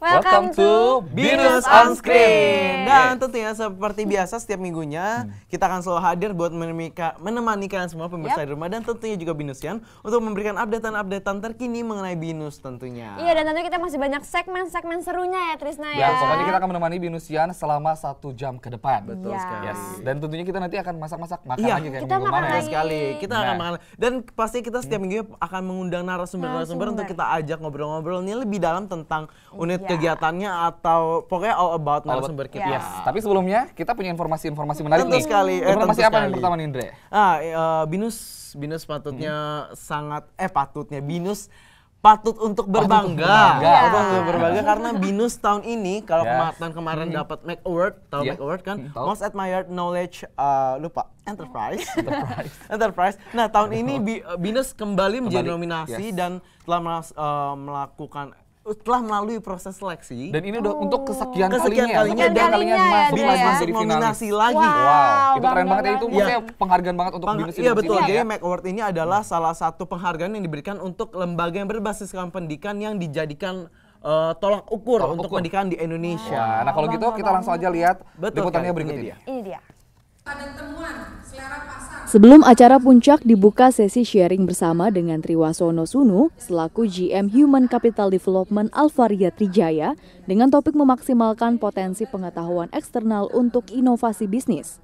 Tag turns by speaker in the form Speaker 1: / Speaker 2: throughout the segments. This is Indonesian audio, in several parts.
Speaker 1: Welcome to Binus on Screen.
Speaker 2: Dan tentunya seperti biasa setiap minggunya kita akan selalu hadir buat menemani kalian semua pemirsa di rumah dan tentunya juga Binusian untuk memberikan updatean terkini mengenai Binus tentunya.
Speaker 1: Iya, dan tentunya kita masih banyak segmen-segmen serunya ya Trisna ya.
Speaker 3: Ya, pokoknya kita akan menemani Binusian selama 1 jam ke depan.
Speaker 2: Betul sekali.
Speaker 3: Yes. Dan tentunya kita nanti akan masak-masak makan
Speaker 2: Iya,
Speaker 3: lagi kayak
Speaker 1: kita
Speaker 3: minggu
Speaker 1: makan
Speaker 3: kemarin.
Speaker 1: lagi.
Speaker 2: sekali. Kita akan makan dan pasti kita setiap minggu akan mengundang narasumber untuk kita ajak ngobrol-ngobrol ini lebih dalam tentang unit kegiatannya atau pokoknya all about narasumber kita.
Speaker 3: Yes. Tapi sebelumnya kita punya informasi-informasi menarik
Speaker 2: Tentu
Speaker 3: nih.
Speaker 2: sekali.
Speaker 3: Informasi
Speaker 2: Tentu
Speaker 3: apa yang
Speaker 2: sekali.
Speaker 3: pertama nih, Indre?
Speaker 2: Binus patutnya Binus patut untuk berbangga.
Speaker 3: berbangga.
Speaker 2: Untuk berbangga karena Binus tahun ini kalau kemarin dapat Mac Award, tahu Mac Award kan? Most Admired Knowledge Enterprise. Nah, tahun ini Binus kembali menjadi nominasi dan telah melalui proses seleksi.
Speaker 3: Dan ini udah untuk kesekian
Speaker 2: kalinya
Speaker 3: masuk
Speaker 2: jadi
Speaker 3: finalis.
Speaker 2: nominasi lagi.
Speaker 3: Wow, itu keren banget ya, itu
Speaker 1: banget.
Speaker 3: maksudnya penghargaan banget untuk Binus
Speaker 2: Iya betul,
Speaker 3: ya.
Speaker 2: jadi Mac Award ini adalah salah satu penghargaan yang diberikan untuk lembaga yang berbasiskan pendidikan yang dijadikan tolak ukur untuk pendidikan di Indonesia.
Speaker 3: Wah, nah kalau gitu kita langsung aja lihat liputannya
Speaker 2: kan?
Speaker 3: berikut ini.
Speaker 1: Ini dia.
Speaker 4: Ada temuan selera pasar.
Speaker 5: Sebelum acara puncak dibuka sesi sharing bersama dengan Triwasono Sunu selaku GM Human Capital Development Alvaria Trijaya dengan topik memaksimalkan potensi pengetahuan eksternal untuk inovasi bisnis.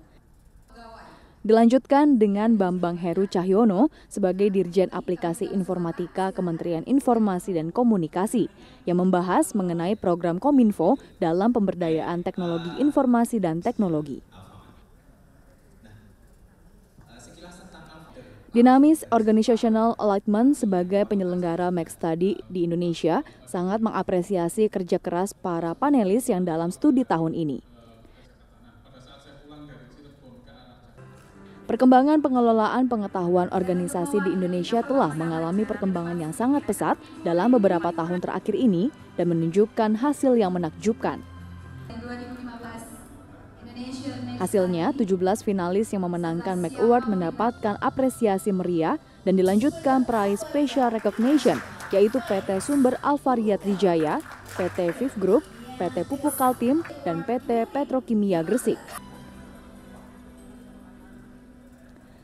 Speaker 5: Dilanjutkan dengan Bambang Heru Cahyono sebagai Dirjen Aplikasi Informatika Kementerian Informasi dan Komunikasi yang membahas mengenai program Kominfo dalam pemberdayaan teknologi informasi dan teknologi. Dinamis Organizational Alignment sebagai penyelenggara Mac Study di Indonesia sangat mengapresiasi kerja keras para panelis yang dalam studi tahun ini. Perkembangan pengelolaan pengetahuan organisasi di Indonesia telah mengalami perkembangan yang sangat pesat dalam beberapa tahun terakhir ini dan menunjukkan hasil yang menakjubkan. Hasilnya, 17 finalis yang memenangkan Mac Award mendapatkan apresiasi meriah dan dilanjutkan peraih Special Recognition, yaitu PT Sumber Alvaria Trijaya, PT Viv Group, PT Pupuk Kaltim, dan PT Petrokimia Gresik.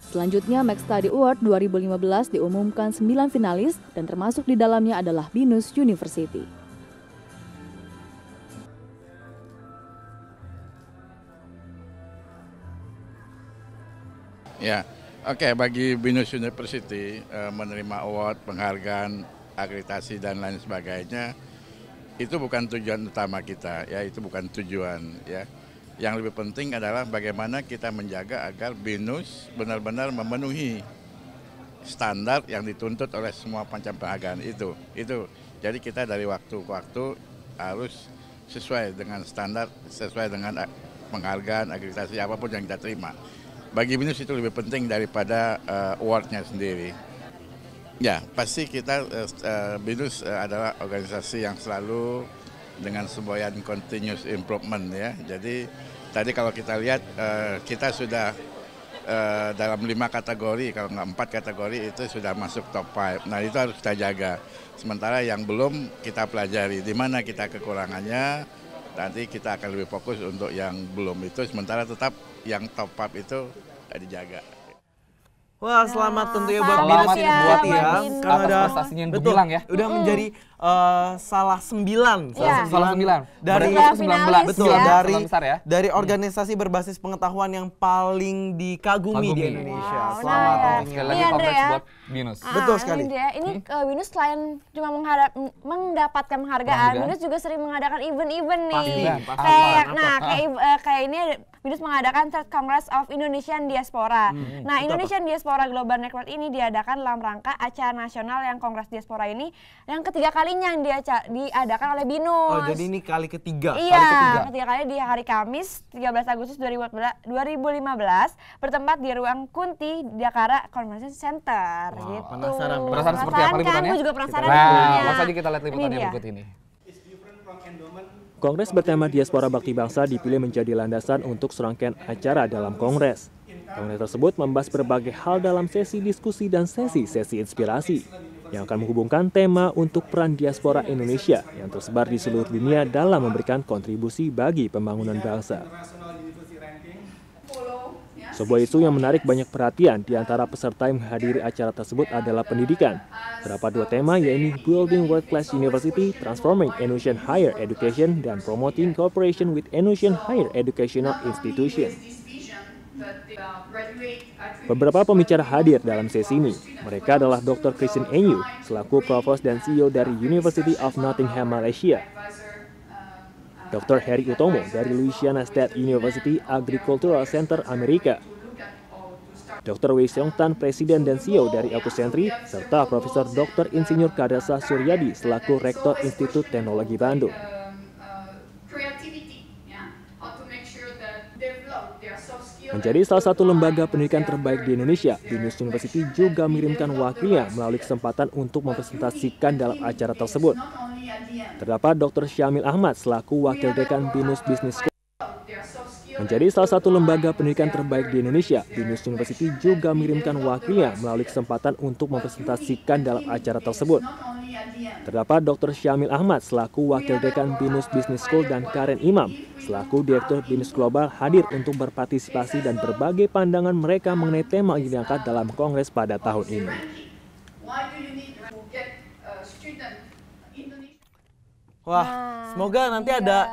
Speaker 5: Selanjutnya, Mac Study Award 2015 diumumkan 9 finalis dan termasuk di dalamnya adalah Binus University.
Speaker 6: Ya, oke, bagi Binus University menerima award, penghargaan, akreditasi dan lain sebagainya itu bukan tujuan utama kita, ya itu bukan tujuan, ya. Yang lebih penting adalah bagaimana kita menjaga agar Binus benar-benar memenuhi standar yang dituntut oleh semua macam penghargaan itu. Jadi kita dari waktu ke waktu harus sesuai dengan standar, sesuai dengan penghargaan, akreditasi apapun yang kita terima. Bagi Binus itu lebih penting daripada awardnya sendiri. Ya, pasti kita Binus adalah organisasi yang selalu dengan semboyan continuous improvement ya. Jadi tadi kalau kita lihat kita sudah dalam 5 kategori, kalau nggak 4 kategori itu sudah masuk top 5. Nah itu harus kita jaga. Sementara yang belum kita pelajari, di mana kita kekurangannya, nanti kita akan lebih fokus untuk yang belum itu. Sementara tetap yang top 5 itu dijaga.
Speaker 2: Wah, selamat tentunya buat
Speaker 3: Selamat
Speaker 2: Binus
Speaker 3: buat
Speaker 2: ya.
Speaker 3: Karena ada prestasinya yang gemilang ya.
Speaker 2: Udah menjadi salah 9 dari betul
Speaker 1: ya.
Speaker 2: dari organisasi berbasis pengetahuan yang paling dikagumi di Indonesia. Selamat tentunya.
Speaker 3: Sekali lagi congrats buat Binus.
Speaker 2: Betul sekali.
Speaker 1: Ini Binus selain cuma mendapatkan penghargaan, Binus juga sering mengadakan event-event nih. Kayak ini Binus mengadakan Third Congress of Indonesian Diaspora. Nah, Indonesian Diaspora Global Network ini diadakan dalam rangka acara nasional yang Kongres Diaspora ini yang ketiga kalinya lainnya yang diadakan oleh BINUS.
Speaker 2: Oh, jadi ini kali ketiga.
Speaker 1: Iya, ketiga kali di hari Kamis 13 Agustus 2015 bertempat di ruang Kunti Jakarta Convention Center. Gitu.
Speaker 3: Penasaran seperti apa liputannya?
Speaker 1: Gue juga penasaran.
Speaker 3: Nah, langsung aja kita lihat liputannya berikut ini.
Speaker 7: Kongres bertema Diaspora Bakti Bangsa dipilih menjadi landasan untuk serangkaian acara dalam Kongres. Kongres tersebut membahas berbagai hal dalam sesi diskusi dan sesi inspirasi yang akan menghubungkan tema untuk peran diaspora Indonesia yang tersebar di seluruh dunia dalam memberikan kontribusi bagi pembangunan bangsa. Sebuah isu yang menarik banyak perhatian di antara peserta yang menghadiri acara tersebut adalah pendidikan. Terdapat dua tema, yaitu Building World Class University, Transforming Indonesian Higher Education, dan Promoting Cooperation with Indonesian Higher Educational Institution. Beberapa pembicara hadir dalam sesi ini. Mereka adalah Dr. Christine Enyu, selaku Provost dan CEO dari University of Nottingham, Malaysia. Dr. Harry Utomo dari Louisiana State University Agricultural Center, Amerika. Dr. Wei Seong Tan, Presiden dan CEO dari Ecocentri, serta Profesor Dr. Insinyur Kadasa Suryadi selaku Rektor Institut Teknologi Bandung. Menjadi salah satu lembaga pendidikan terbaik di Indonesia, BINUS University juga mengirimkan wakilnya melalui kesempatan untuk mempresentasikan dalam acara tersebut. Terdapat Dr. Syamil Ahmad selaku Wakil Dekan BINUS Business School. Menjadi salah satu lembaga pendidikan terbaik di Indonesia, BINUS University juga mengirimkan wakilnya melalui kesempatan untuk mempresentasikan dalam acara tersebut. Terdapat Dr. Syamil Ahmad selaku Wakil Dekan BINUS Business School dan Karen Imam selaku Direktur BINUS Global hadir untuk berpartisipasi dan berbagi pandangan mereka mengenai tema yang diangkat dalam Kongres pada tahun ini.
Speaker 2: Wah, semoga nanti ada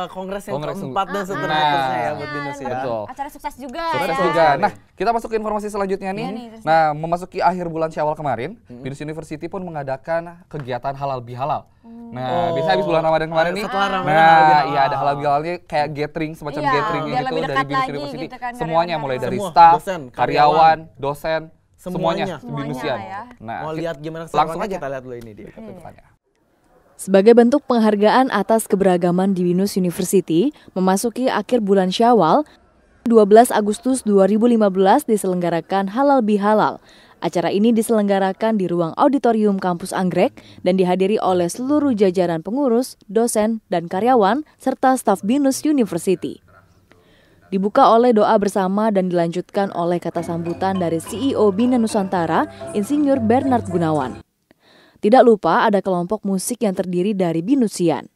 Speaker 2: kongres yang keempat dan seterusnya ya buat BINUS ya.
Speaker 3: Betul.
Speaker 1: Acara sukses juga.
Speaker 3: Sukses juga. Nah, kita masuk ke informasi selanjutnya nih. Nah, memasuki akhir bulan Syawal kemarin, BINUS University pun mengadakan kegiatan halal bihalal. Nah, biasa habis bulan Ramadan kemarin nih.
Speaker 2: Setelah Ramadan
Speaker 3: iya ada halal bihalalnya kayak gathering, semacam gathering gitu dari BINUS University.
Speaker 1: Gitu kan,
Speaker 3: semuanya mulai dari
Speaker 2: semua,
Speaker 3: staff,
Speaker 2: dosen,
Speaker 3: karyawan, dosen,
Speaker 2: semuanya
Speaker 3: BINUSian.
Speaker 1: ya.
Speaker 3: Nah,
Speaker 2: mau lihat gimana
Speaker 3: langsung
Speaker 2: aja
Speaker 3: aja
Speaker 2: kita lihat dulu ini dia.
Speaker 5: Sebagai bentuk penghargaan atas keberagaman di BINUS University, memasuki akhir bulan Syawal, 12 Agustus 2015 diselenggarakan Halal Bihalal. Acara ini diselenggarakan di ruang auditorium kampus Anggrek dan dihadiri oleh seluruh jajaran pengurus, dosen, dan karyawan, serta staf BINUS University. Dibuka oleh doa bersama dan dilanjutkan oleh kata sambutan dari CEO Bina Nusantara, Insinyur Bernard Gunawan. Tidak lupa ada kelompok musik yang terdiri dari BINUSian.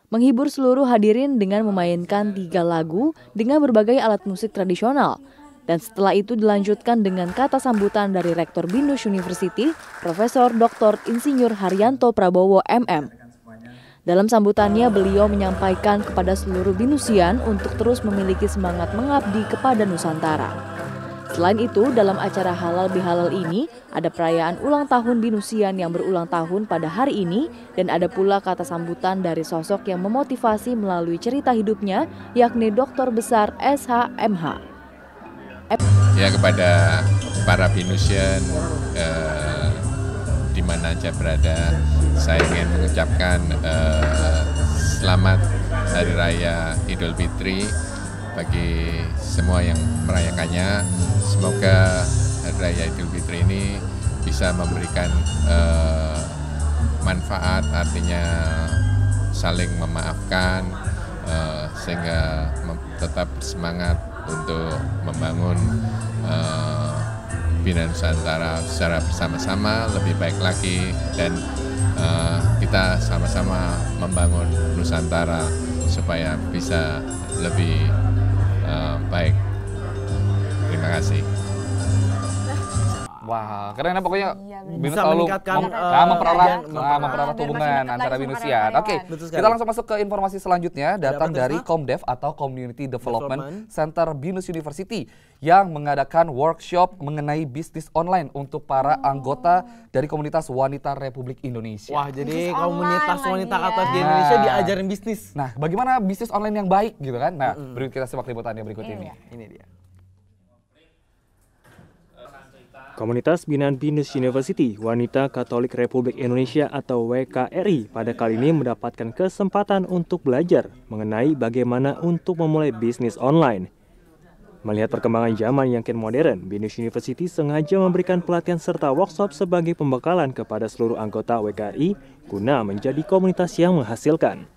Speaker 5: Menghibur seluruh hadirin dengan memainkan 3 lagu dengan berbagai alat musik tradisional. Dan setelah itu dilanjutkan dengan kata sambutan dari Rektor BINUS University, Profesor Dr. Insinyur Haryanto Prabowo MM. Dalam sambutannya beliau menyampaikan kepada seluruh BINUSian untuk terus memiliki semangat mengabdi kepada Nusantara. Selain itu, dalam acara Halal Bihalal ini, ada perayaan ulang tahun BINUSian yang berulang tahun pada hari ini, dan ada pula kata sambutan dari sosok yang memotivasi melalui cerita hidupnya, yakni Doktor Besar SHMH.
Speaker 8: Ya, kepada para BINUSian di mana aja berada, saya ingin mengucapkan selamat Hari Raya Idul Fitri bagi semua yang merayakannya. Semoga Hari Raya Idul Fitri ini bisa memberikan manfaat, artinya saling memaafkan, sehingga tetap semangat untuk membangun Bina Nusantara secara bersama-sama lebih baik lagi, dan kita sama-sama membangun Nusantara supaya bisa lebih baik. Terima kasih.
Speaker 3: Wah, keren ya pokoknya. BINUS
Speaker 2: Bisa
Speaker 3: selalu
Speaker 2: meningkatkan,
Speaker 3: mempererat hubungan antara BINUSian. Oke, kita langsung masuk ke informasi selanjutnya, datang dari Komdev atau Community Development Center BINUS University yang mengadakan workshop mengenai bisnis online untuk para anggota dari komunitas wanita Republik Indonesia.
Speaker 2: Wah, jadi
Speaker 1: Bisnis
Speaker 2: komunitas
Speaker 1: online
Speaker 2: wanita
Speaker 1: lagi ya.
Speaker 2: Qatar di Indonesia diajarin bisnis.
Speaker 3: Nah, bagaimana bisnis online yang baik gitu kan? Nah, berikut kita simak liputannya berikut ini.
Speaker 2: Ini dia.
Speaker 7: Komunitas Binaan Binus University Wanita Katolik Republik Indonesia atau WKRI pada kali ini mendapatkan kesempatan untuk belajar mengenai bagaimana untuk memulai bisnis online. Melihat perkembangan zaman yang kian modern, Binus University sengaja memberikan pelatihan serta workshop sebagai pembekalan kepada seluruh anggota WKRI guna menjadi komunitas yang menghasilkan.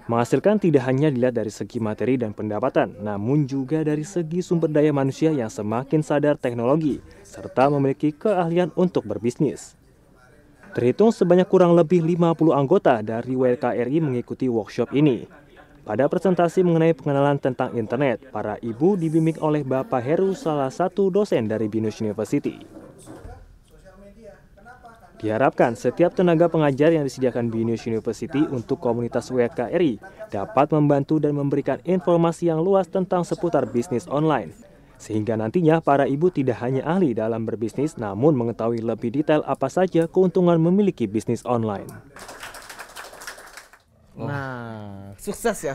Speaker 7: Menghasilkan tidak hanya dilihat dari segi materi dan pendapatan, namun juga dari segi sumber daya manusia yang semakin sadar teknologi, serta memiliki keahlian untuk berbisnis. Terhitung sebanyak kurang lebih 50 anggota dari WKRI mengikuti workshop ini. Pada presentasi mengenai pengenalan tentang internet, para ibu dibimbing oleh Bapak Heru, salah satu dosen dari Binus University. Diharapkan setiap tenaga pengajar yang disediakan Binus University untuk komunitas WKRI dapat membantu dan memberikan informasi yang luas tentang seputar bisnis online. Sehingga nantinya para ibu tidak hanya ahli dalam berbisnis namun mengetahui lebih detail apa saja keuntungan memiliki bisnis online.
Speaker 2: Nah, sukses ya.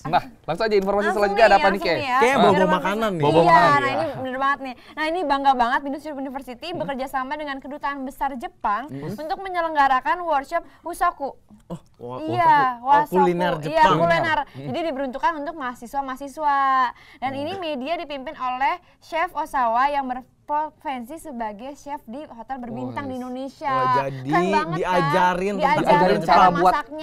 Speaker 3: Nah, langsung aja informasi selanjutnya ada apa nih, Ke?
Speaker 2: Kayak bawa makanan nih.
Speaker 1: Iya, nah ini bener banget nih. Nah ini bangga banget Binus University bekerja sama dengan Kedutaan Besar Jepang untuk menyelenggarakan workshop Wusoku. Iya, Wusoku.
Speaker 2: Kuliner Jepang.
Speaker 1: Iya, kuliner. Jadi diperuntukkan untuk mahasiswa-mahasiswa. Dan ini media dipimpin oleh Chef Osawa yang berprofesi sebagai chef di hotel berbintang di Indonesia.
Speaker 2: Jadi
Speaker 1: banget,
Speaker 2: diajarin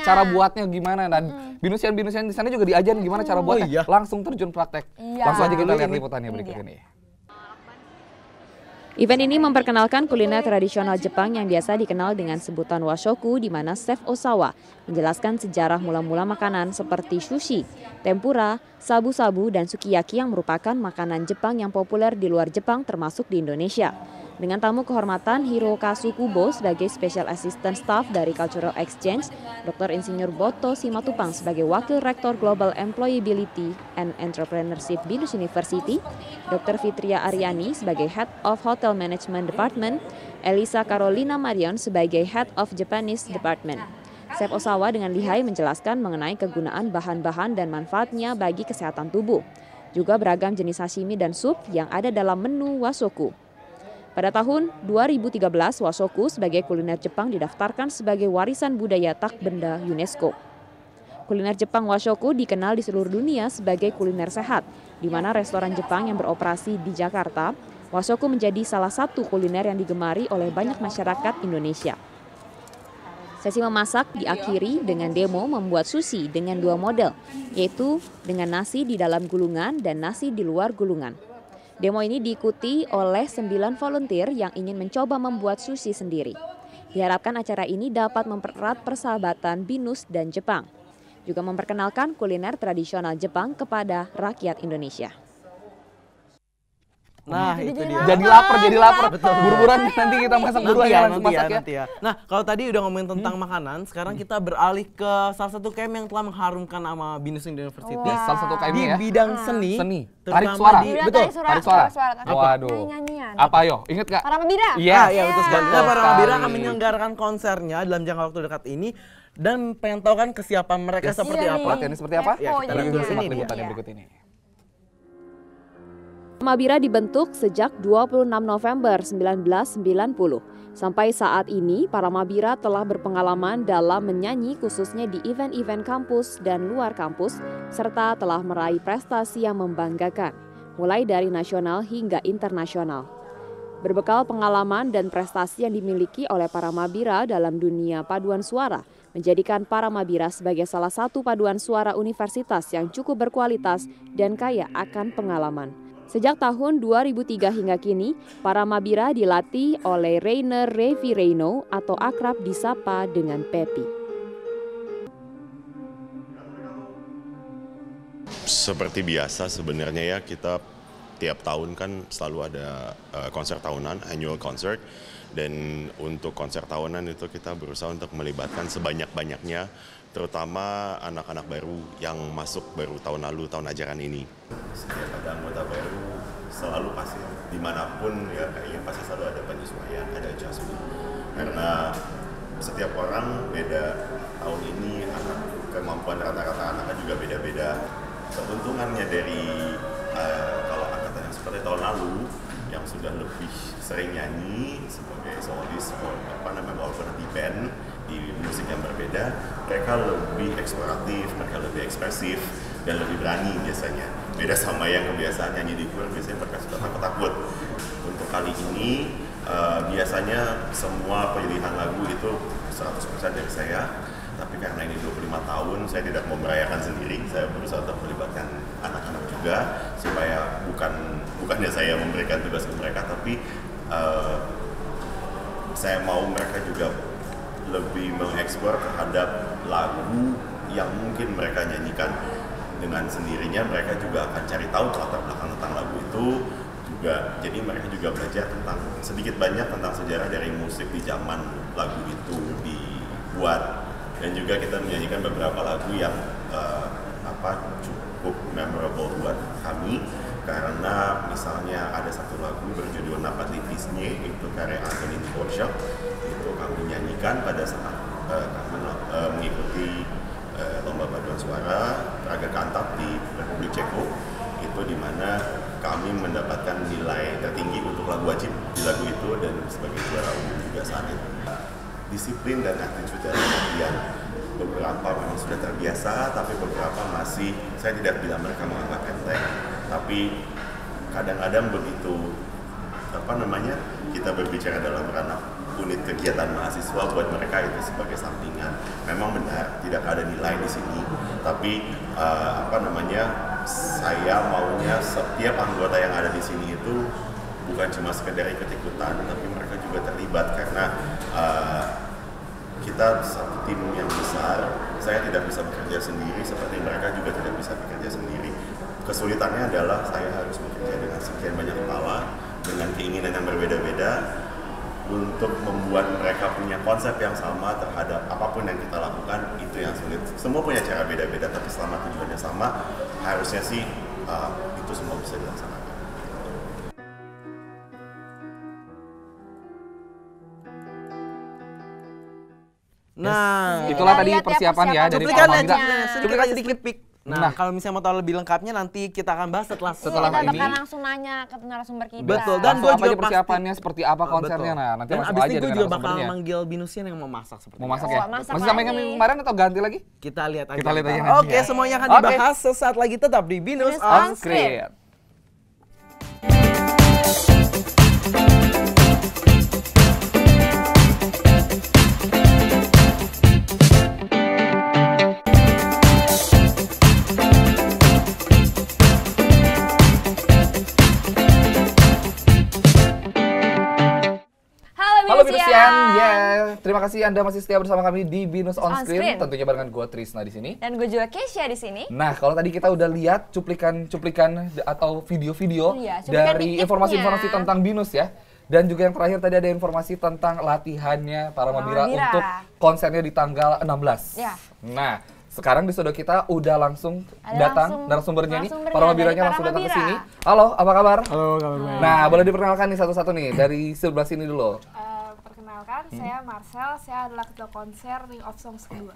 Speaker 3: cara buatnya gimana, dan binusian di sana juga diajarin gimana cara buatnya. Langsung terjun praktek. Langsung aja kita lihat liputannya berikut ini.
Speaker 5: Event ini memperkenalkan kuliner tradisional Jepang yang biasa dikenal dengan sebutan washoku, di mana Chef Osawa menjelaskan sejarah mula-mula makanan seperti sushi, tempura, sabu-sabu, dan sukiyaki yang merupakan makanan Jepang yang populer di luar Jepang termasuk di Indonesia. Dengan tamu kehormatan Hirokazu Kubo sebagai Special Assistant Staff dari Cultural Exchange, Dr. Insinyur Boto Simatupang sebagai Wakil Rektor Global Employability and Entrepreneurship Binus University, Dr. Fitria Aryani sebagai Head of Hotel Management Department, Elisa Carolina Marion sebagai Head of Japanese Department. Chef Osawa dengan lihai menjelaskan mengenai kegunaan bahan-bahan dan manfaatnya bagi kesehatan tubuh. Juga beragam jenis sashimi dan sup yang ada dalam menu Washoku. Pada tahun 2013, Washoku sebagai kuliner Jepang didaftarkan sebagai warisan budaya tak benda UNESCO. Kuliner Jepang Washoku dikenal di seluruh dunia sebagai kuliner sehat, di mana restoran Jepang yang beroperasi di Jakarta, Washoku menjadi salah satu kuliner yang digemari oleh banyak masyarakat Indonesia. Sesi memasak diakhiri dengan demo membuat sushi dengan dua model, yaitu dengan nasi di dalam gulungan dan nasi di luar gulungan. Demo ini diikuti oleh 9 volunteer yang ingin mencoba membuat sushi sendiri. Diharapkan acara ini dapat mempererat persahabatan Binus dan Jepang, juga memperkenalkan kuliner tradisional Jepang kepada rakyat Indonesia.
Speaker 2: Nah, itu dia.
Speaker 3: Jadi lapar. Buru-buruan nanti kita masak dulu ya, langsung masak ya.
Speaker 2: Nah, kalau tadi udah ngomongin tentang makanan, sekarang kita beralih ke salah satu KM yang telah mengharumkan nama Binus University.
Speaker 3: Salah satu KM
Speaker 2: di
Speaker 3: ya.
Speaker 2: bidang seni.
Speaker 3: Tarik suara.
Speaker 2: Betul.
Speaker 3: Tarik suara. Waduh.
Speaker 1: Nyanyian.
Speaker 3: Apa yo? Ingat gak?
Speaker 1: Para Mabira.
Speaker 2: Iya, betul sekali. Nah, Para Mabira akan menyelenggarakan konsernya dalam jangka waktu dekat ini. Dan pengen tahu kan kesiapan mereka seperti apa.
Speaker 3: Latihannya seperti apa?
Speaker 2: Ya, kita lihat dulu sini
Speaker 3: liputannya berikut ini.
Speaker 5: Mabira dibentuk sejak 26 November 1990. Sampai saat ini, para Mabira telah berpengalaman dalam menyanyi khususnya di event-event kampus dan luar kampus, serta telah meraih prestasi yang membanggakan, mulai dari nasional hingga internasional. Berbekal pengalaman dan prestasi yang dimiliki oleh para Mabira dalam dunia paduan suara, menjadikan para Mabira sebagai salah satu paduan suara universitas yang cukup berkualitas dan kaya akan pengalaman. Sejak tahun 2003 hingga kini, para Mabira dilatih oleh Rainer Revi Reino atau akrab disapa dengan Pepi.
Speaker 9: Seperti biasa sebenarnya ya, kita tiap tahun kan selalu ada konser tahunan, annual concert. Dan untuk konser tahunan itu kita berusaha untuk melibatkan sebanyak-banyaknya, terutama anak-anak baru yang masuk baru tahun lalu, tahun ajaran ini. Setiap ada anggota baru selalu pasti dimanapun ya, kayaknya pasti selalu ada penyesuaian, ada adjustment. Karena setiap orang beda. Tahun ini kemampuan rata-rata anaknya juga beda-beda. Keuntungannya dari kalau angkatan yang seperti tahun lalu, yang sudah lebih sering nyanyi sebagai solis, walaupun di band, di musik yang berbeda, mereka lebih eksploratif, mereka lebih ekspresif, dan lebih berani biasanya. Beda sama yang kebiasaan nyanyi di kur, biasanya mereka sudah takut-takut. Untuk kali ini, biasanya semua pilihan lagu itu 100% dari saya. Tapi karena ini 25 tahun, saya tidak mau merayakan sendiri. Saya berusaha untuk melibatkan anak-anak juga, supaya bukannya saya memberikan tugas ke mereka, tapi saya mau mereka juga lebih mengeksplor terhadap lagu yang mungkin mereka nyanyikan dengan sendirinya. Mereka juga akan cari tahu latar belakang tentang lagu itu juga. Jadi mereka juga belajar tentang sedikit banyak tentang sejarah dari musik di zaman lagu itu dibuat. Dan juga kita menyanyikan beberapa lagu yang cukup memorable buat kami, karena misalnya ada satu lagu berjudul Napat Litisnya, itu karya Antonin Dvorak, itu kami nyanyikan pada saat kami mengikuti lomba paduan suara Praga Kantat di Republik Ceko, itu dimana kami mendapatkan nilai tertinggi untuk lagu wajib di lagu itu dan sebagai juara umum juga saat itu. Disiplin dan attitude dalam artian beberapa memang sudah terbiasa, tapi beberapa masih, saya tidak bilang mereka menganggap enteng, tapi kadang-kadang begitu kita berbicara dalam ranah unit kegiatan mahasiswa, buat mereka itu sebagai sampingan. Memang benar tidak ada nilai di sini, tapi saya maunya setiap anggota yang ada di sini itu bukan cuma sekedar ikut-ikutan, tapi mereka juga terlibat, karena kita satu tim yang besar. Saya tidak bisa bekerja sendiri, seperti mereka juga tidak bisa bekerja sendiri. Kesulitannya adalah saya harus bekerja dengan sekian banyak kepala, dengan keinginan yang berbeda-beda, untuk membuat mereka punya konsep yang sama terhadap apapun yang kita lakukan. Itu yang sulit. Semua punya cara beda-beda, tapi selama tujuannya sama, harusnya sih itu semua bisa dilaksanakan.
Speaker 2: Nah,
Speaker 3: itulah tadi persiapan ya dari Pak Mabira.
Speaker 2: Cuplikan sedikit pik. Nah, kalau misalnya mau tahu lebih lengkapnya nanti kita akan bahas setelah
Speaker 1: kita
Speaker 2: ini.
Speaker 1: bakal langsung nanya ke narasumber kita.
Speaker 2: Betul. Dan gue juga
Speaker 3: persiapannya seperti apa konsernya. Nah, nanti langsung aja
Speaker 2: gue juga bakal manggil Binusian yang mau masak seperti.
Speaker 3: Mau masak ya? Masih sampai kemarin atau ganti lagi?
Speaker 2: Kita lihat aja.
Speaker 3: Kita lihat aja.
Speaker 2: Oke, semuanya akan dibahas sesaat lagi, tetap di Binus on Screen.
Speaker 3: Terima kasih Anda masih setia bersama kami di Binus on Screen. Tentunya barengan gue Trisna di sini.
Speaker 1: Dan gue juga Kesha di sini.
Speaker 3: Nah, kalau tadi kita udah lihat cuplikan atau video-video dari informasi-informasi tentang Binus ya. Dan juga yang terakhir tadi ada informasi tentang latihannya para Mabira untuk konsernya di tanggal 16. Ya. Nah, sekarang di studio kita udah langsung datang narasumbernya nih. Para Mabiranya langsung datang ke sini. Halo, apa kabar?
Speaker 10: Halo, kabar baik.
Speaker 3: Nah, boleh diperkenalkan nih satu-satu nih dari sebelah sini dulu.
Speaker 10: Saya Marcel, saya adalah ketua konser Ring of Songs kedua.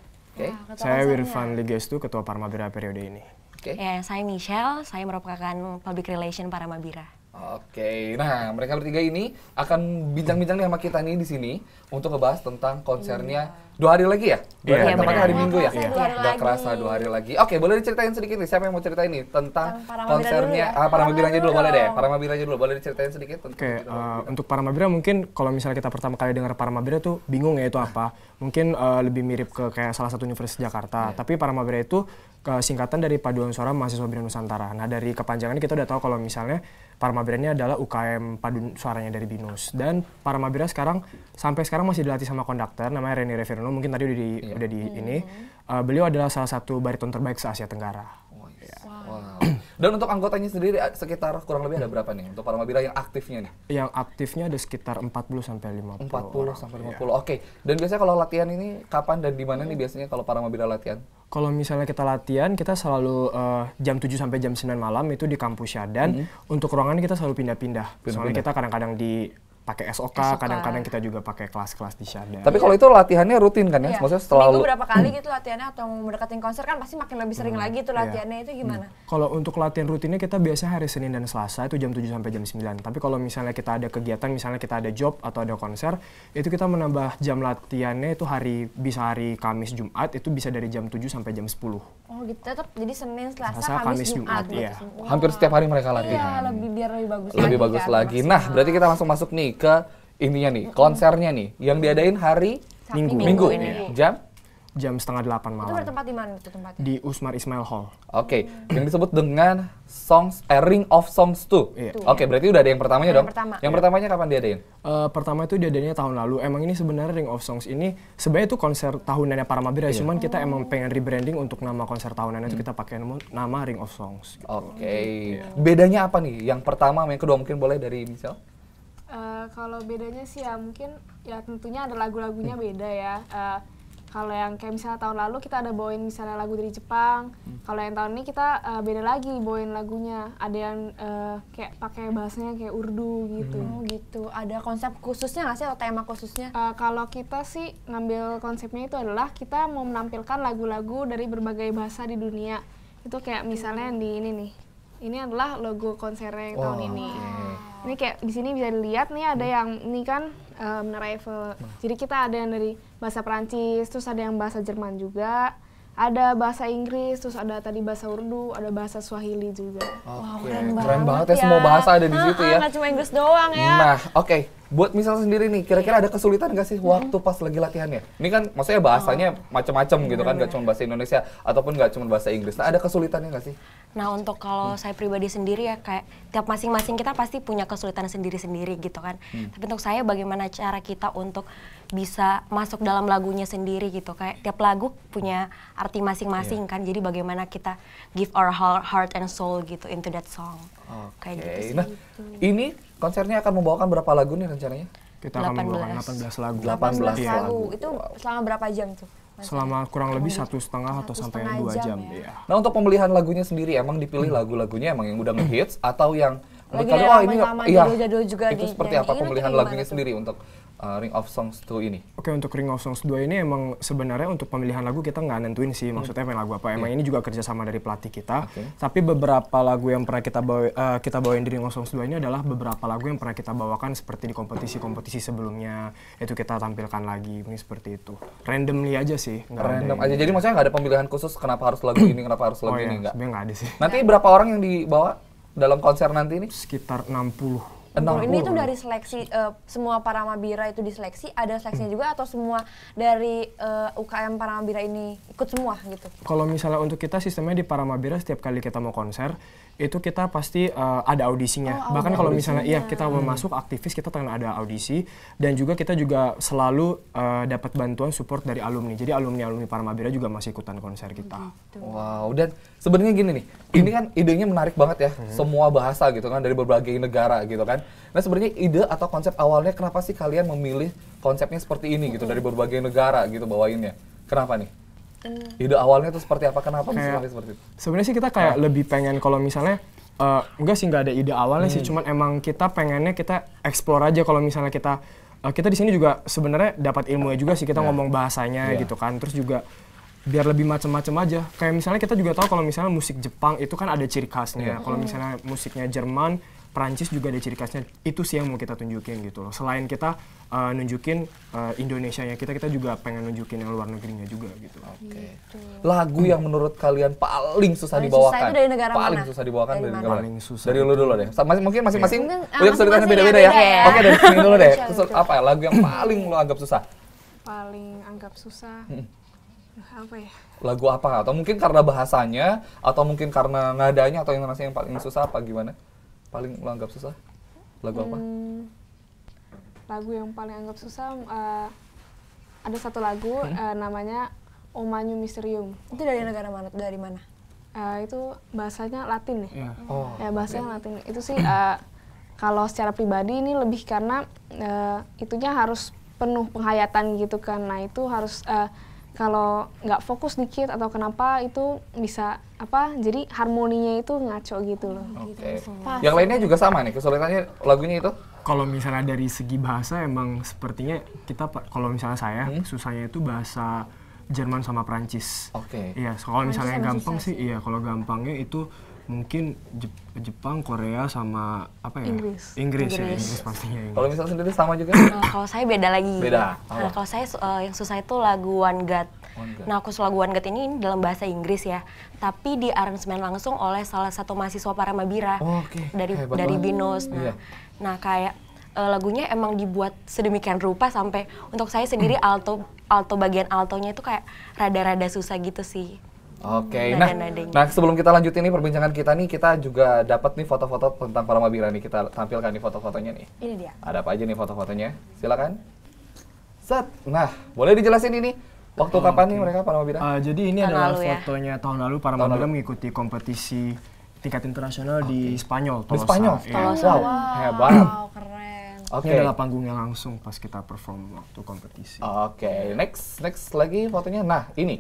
Speaker 11: Saya Wirfan Ligestu, ketua Paramabira periode ini.
Speaker 1: Ya, saya Michelle, saya merupakan public relation Paramabira.
Speaker 3: Oke, nah mereka bertiga ini akan bincang-bincang sama kita nih di sini untuk ngebahas tentang konsernya 2 hari lagi ya?
Speaker 11: Iya,
Speaker 3: tepatnya hari Minggu ya?
Speaker 1: Udah
Speaker 3: kerasa 2 hari lagi. Oke, boleh diceritain sedikit nih, siapa yang mau ceritain nih tentang konsernya? Paramabiranya dulu boleh deh, Paramabiranya dulu, boleh diceritain sedikit?
Speaker 11: Oke, untuk Paramabira mungkin kalau misalnya kita pertama kali dengar Paramabira tuh bingung ya itu apa. Mungkin lebih mirip ke kayak salah satu universitas Jakarta, tapi Paramabira itu singkatan dari Paduan Suara Mahasiswa Bina Nusantara. Nah, dari kepanjangannya kita udah tahu kalau misalnya Paramabira ini adalah UKM Paduan Suaranya dari Binus. Dan Paramabira sampai sekarang masih dilatih sama konduktor namanya Reni Reverno, mungkin tadi udah di ini. Beliau adalah salah satu bariton terbaik se-Asia Tenggara.
Speaker 3: Wow. Dan untuk anggotanya sendiri sekitar kurang lebih ada berapa nih untuk Paramabira yang aktifnya nih?
Speaker 11: Yang aktifnya ada sekitar 40 sampai 50.
Speaker 3: 40 sampai 50. Oke. Dan biasanya kalau latihan ini kapan dan di mana nih biasanya kalau Paramabira latihan?
Speaker 11: Kalau misalnya kita latihan, kita selalu jam 7 sampai jam 9 malam itu di kampusnya. Dan untuk ruangan kita selalu pindah-pindah. Soalnya kita kadang-kadang di pakai SOK, kadang-kadang kita juga pakai kelas-kelas di Syada.
Speaker 3: Tapi kalau itu latihannya rutin kan ya? Maksudnya setelah
Speaker 1: minggu berapa kali gitu latihannya, atau mau mendekatin konser kan pasti makin lebih sering lagi tuh latihannya, itu gimana?
Speaker 11: Kalau untuk latihan rutinnya kita biasanya hari Senin dan Selasa itu jam 7 sampai jam 9. Tapi kalau misalnya kita ada kegiatan, misalnya kita ada job atau ada konser, itu kita menambah jam latihannya itu bisa hari Kamis, Jumat, itu bisa dari jam 7 sampai jam 10.
Speaker 1: Oh gitu, tetap jadi Senin, Selasa, Kamis, Jumat.
Speaker 11: Iya.
Speaker 3: Hampir setiap hari mereka latihan.
Speaker 1: Iya, biar lebih bagus lagi.
Speaker 3: Lebih bagus lagi. Nah, berarti kita langsung masuk nih ke intinya nih, konsernya nih, yang diadain hari Minggu. Jam 7:30 malam.
Speaker 1: Itu bertempat di mana itu tempatnya?
Speaker 11: Di Usmar Ismail Hall.
Speaker 3: Oke, yang disebut dengan Ring of Songs 2. Oke, berarti udah ada yang pertamanya dong. Yang pertamanya kapan diadain?
Speaker 11: Pertama itu diadainnya tahun lalu. Emang ini sebenarnya Ring of Songs ini sebenarnya itu konser tahunannya Paramabira, cuman kita emang pengen rebranding untuk nama konser tahunannya itu kita pakai nama Ring of Songs.
Speaker 3: Oke. Bedanya apa nih? Yang pertama, yang kedua mungkin boleh dari Michelle?
Speaker 10: Kalau bedanya sih ya mungkin ya tentunya ada lagu-lagunya beda ya. Kalau yang kayak misalnya tahun lalu kita ada bawain misalnya lagu dari Jepang. Kalau yang tahun ini kita beda lagi bawain lagunya. Ada yang kayak pakai bahasanya kayak Urdu gitu.
Speaker 1: Gitu. Ada konsep khususnya nggak sih atau tema khususnya?
Speaker 10: Kalau kita sih ngambil konsepnya itu adalah kita mau menampilkan lagu-lagu dari berbagai bahasa di dunia. Itu kayak misalnya di ini nih. Ini adalah logo konsernya yang tahun ini. Ini kayak di sini bisa dilihat nih ada yang ini kan Menara Eiffel. Jadi kita ada yang dari bahasa Perancis, terus ada yang bahasa Jerman juga, ada bahasa Inggris, terus ada tadi bahasa Urdu, ada bahasa Swahili juga.
Speaker 3: Keren banget ya, semua bahasa ada di situ ya.
Speaker 1: Nggak cuma Inggris doang ya.
Speaker 3: Nah, oke. Buat misal sendiri nih, kira-kira ada kesulitan nggak sih waktu pas lagi latihannya? Ini kan maksudnya bahasanya macam-macam gitu kan, nggak cuma bahasa Indonesia ataupun nggak cuma bahasa Inggris. Nah, ada kesulitannya nggak sih?
Speaker 12: Nah, untuk kalau saya pribadi sendiri ya kayak tiap masing-masing kita pasti punya kesulitan sendiri-sendiri gitu kan. Tapi untuk saya bagaimana cara kita untuk bisa masuk dalam lagunya sendiri gitu. Kayak tiap lagu punya arti masing-masing kan. Jadi bagaimana kita give our heart and soul gitu into that song. Kayak gitu sih.
Speaker 3: Nah, ini konsernya akan membawakan berapa lagu nih rencananya?
Speaker 11: Kita akan membawakan 18 lagu.
Speaker 1: 18 lagu. Itu selama berapa jam tuh?
Speaker 11: Selama kurang lebih 1,5 atau sampai 2 jam.
Speaker 1: Ya.
Speaker 3: Nah, untuk pemilihan lagunya sendiri emang dipilih lagu-lagunya emang yang udah ngehits atau yang
Speaker 1: menurut kalian ini jadul juga
Speaker 3: itu seperti apa pemilihan lagunya sendiri untuk Ring of Songs 2 ini?
Speaker 11: Oke, untuk Ring of Songs 2 ini emang sebenarnya untuk pemilihan lagu kita nggak nentuin sih, maksudnya main lagu apa. Emang ini juga kerjasama dari pelatih kita. Tapi beberapa lagu yang pernah kita bawain di Ring of Songs 2 ini adalah beberapa lagu yang pernah kita bawakan seperti di kompetisi-kompetisi sebelumnya. Itu kita tampilkan lagi, ini seperti itu. Randomly aja sih.
Speaker 3: Random aja, jadi maksudnya nggak ada pemilihan khusus kenapa harus lagu ini, kenapa harus lagu ini, nggak?
Speaker 11: Sebenarnya nggak ada sih.
Speaker 3: Nanti berapa orang yang dibawa dalam konser nanti ini?
Speaker 11: Sekitar 60.
Speaker 1: Ini tuh dari seleksi, semua Paramabira itu diseleksi, ada seleksinya juga atau semua dari UKM Paramabira ini ikut semua gitu?
Speaker 11: Kalau misalnya untuk kita sistemnya di Paramabira setiap kali kita mau konser, itu kita pasti ada audisinya. Bahkan kalau misalnya kita mau masuk aktivis, kita akan ada audisi. Dan juga kita juga selalu dapat bantuan support dari alumni. Jadi alumni-alumni Paramabira juga masih ikutan konser kita.
Speaker 3: Wow, dan sebenarnya gini nih, ini kan idenya menarik banget ya. Semua bahasa gitu kan, dari berbagai negara gitu kan. Nah, sebenarnya ide atau konsep awalnya kenapa sih kalian memilih konsepnya seperti ini gitu, dari berbagai negara gitu bawainnya? Kenapa nih? Ide awalnya itu seperti apa? Kenapa bisa seperti itu?
Speaker 11: Sebenarnya sih kita kayak lebih pengen kalau misalnya nggak ada ide awalnya sih, cuman emang kita pengennya kita explore aja. Kalau misalnya kita di sini juga sebenarnya dapat ilmunya juga sih, kita ngomong bahasanya gitu kan, terus juga biar lebih macam-macam aja. Kayak misalnya kita juga tahu kalau misalnya musik Jepang itu kan ada ciri khasnya. Kalau misalnya musiknya Jerman, Perancis juga ada ciri khasnya. Itu sih yang mau kita tunjukin gitu loh. Selain kita nunjukin Indonesianya, kita juga pengen nunjukin yang luar negerinya juga gitu.
Speaker 3: Lagu yang menurut kalian paling susah dibawakan?
Speaker 1: Susah itu dari negara
Speaker 3: paling
Speaker 1: mana?
Speaker 3: susah dibawakan dari negara mana?
Speaker 11: Paling susah.
Speaker 3: Dari lu dulu deh. Mungkin masing-masing punya kesulitannya beda-beda ya. Oke, dari sini dulu deh. Apa ya lagu yang paling lu anggap susah?
Speaker 10: Paling anggap susah. Apa ya?
Speaker 3: Lagu apa? Atau mungkin karena bahasanya, atau mungkin karena nadanya, atau yang rasanya yang paling susah apa gimana? Paling lo anggap susah? Lagu apa?
Speaker 10: Lagu yang paling anggap susah ada satu lagu namanya O Magno Mysterium.
Speaker 1: Itu dari negara mana? Dari mana?
Speaker 10: Itu bahasanya Latin ya. Ya bahasanya Latin. Itu sih kalau secara pribadi ini lebih karena itunya harus penuh penghayatan gitu kan. Nah itu harus kalau nggak fokus dikit atau kenapa itu bisa jadi harmoninya itu ngaco gitu loh.
Speaker 3: Yang lainnya juga sama nih kesulitannya lagunya itu?
Speaker 11: Kalau misalnya dari segi bahasa emang sepertinya kita, kalau misalnya saya susahnya itu bahasa Jerman sama Prancis.
Speaker 3: Oke.
Speaker 11: Iya, kalau misalnya gampang sih, iya kalau gampangnya itu mungkin Jepang, Korea sama apa ya? Inggris ya, Inggris pastinya.
Speaker 3: Kalau misalnya sendiri sama juga?
Speaker 12: Kalau saya beda lagi.
Speaker 3: Beda.
Speaker 12: Nah, kalau saya yang susah itu lagu One God. Nah, khusus lagu One God ini dalam bahasa Inggris ya, tapi di aransemen langsung oleh salah satu mahasiswa Paramabira dari BINUS. Nah, kayak lagunya emang dibuat sedemikian rupa sampai untuk saya sendiri alto bagian altonya itu kayak rada-rada susah gitu sih.
Speaker 3: Oke, nah sebelum kita lanjutin nih perbincangan kita nih, kita juga dapat nih foto-foto tentang Paramabira nih, kita tampilkan nih foto-fotonya nih.
Speaker 1: Ini dia.
Speaker 3: Ada apa aja nih foto-fotonya? Silakan. Set. Nah, boleh dijelasin ini waktu kapan nih mereka Paramabira?
Speaker 11: Jadi ini adalah fotonya tahun lalu Paramabira mengikuti kompetisi tingkat internasional di Spanyol.
Speaker 3: Di Spanyol?
Speaker 11: Tolosa.
Speaker 3: Wow, hebat.
Speaker 1: Wow, keren.
Speaker 11: Ini adalah panggungnya langsung pas kita perform waktu kompetisi.
Speaker 3: Oke, next lagi fotonya. Nah, ini.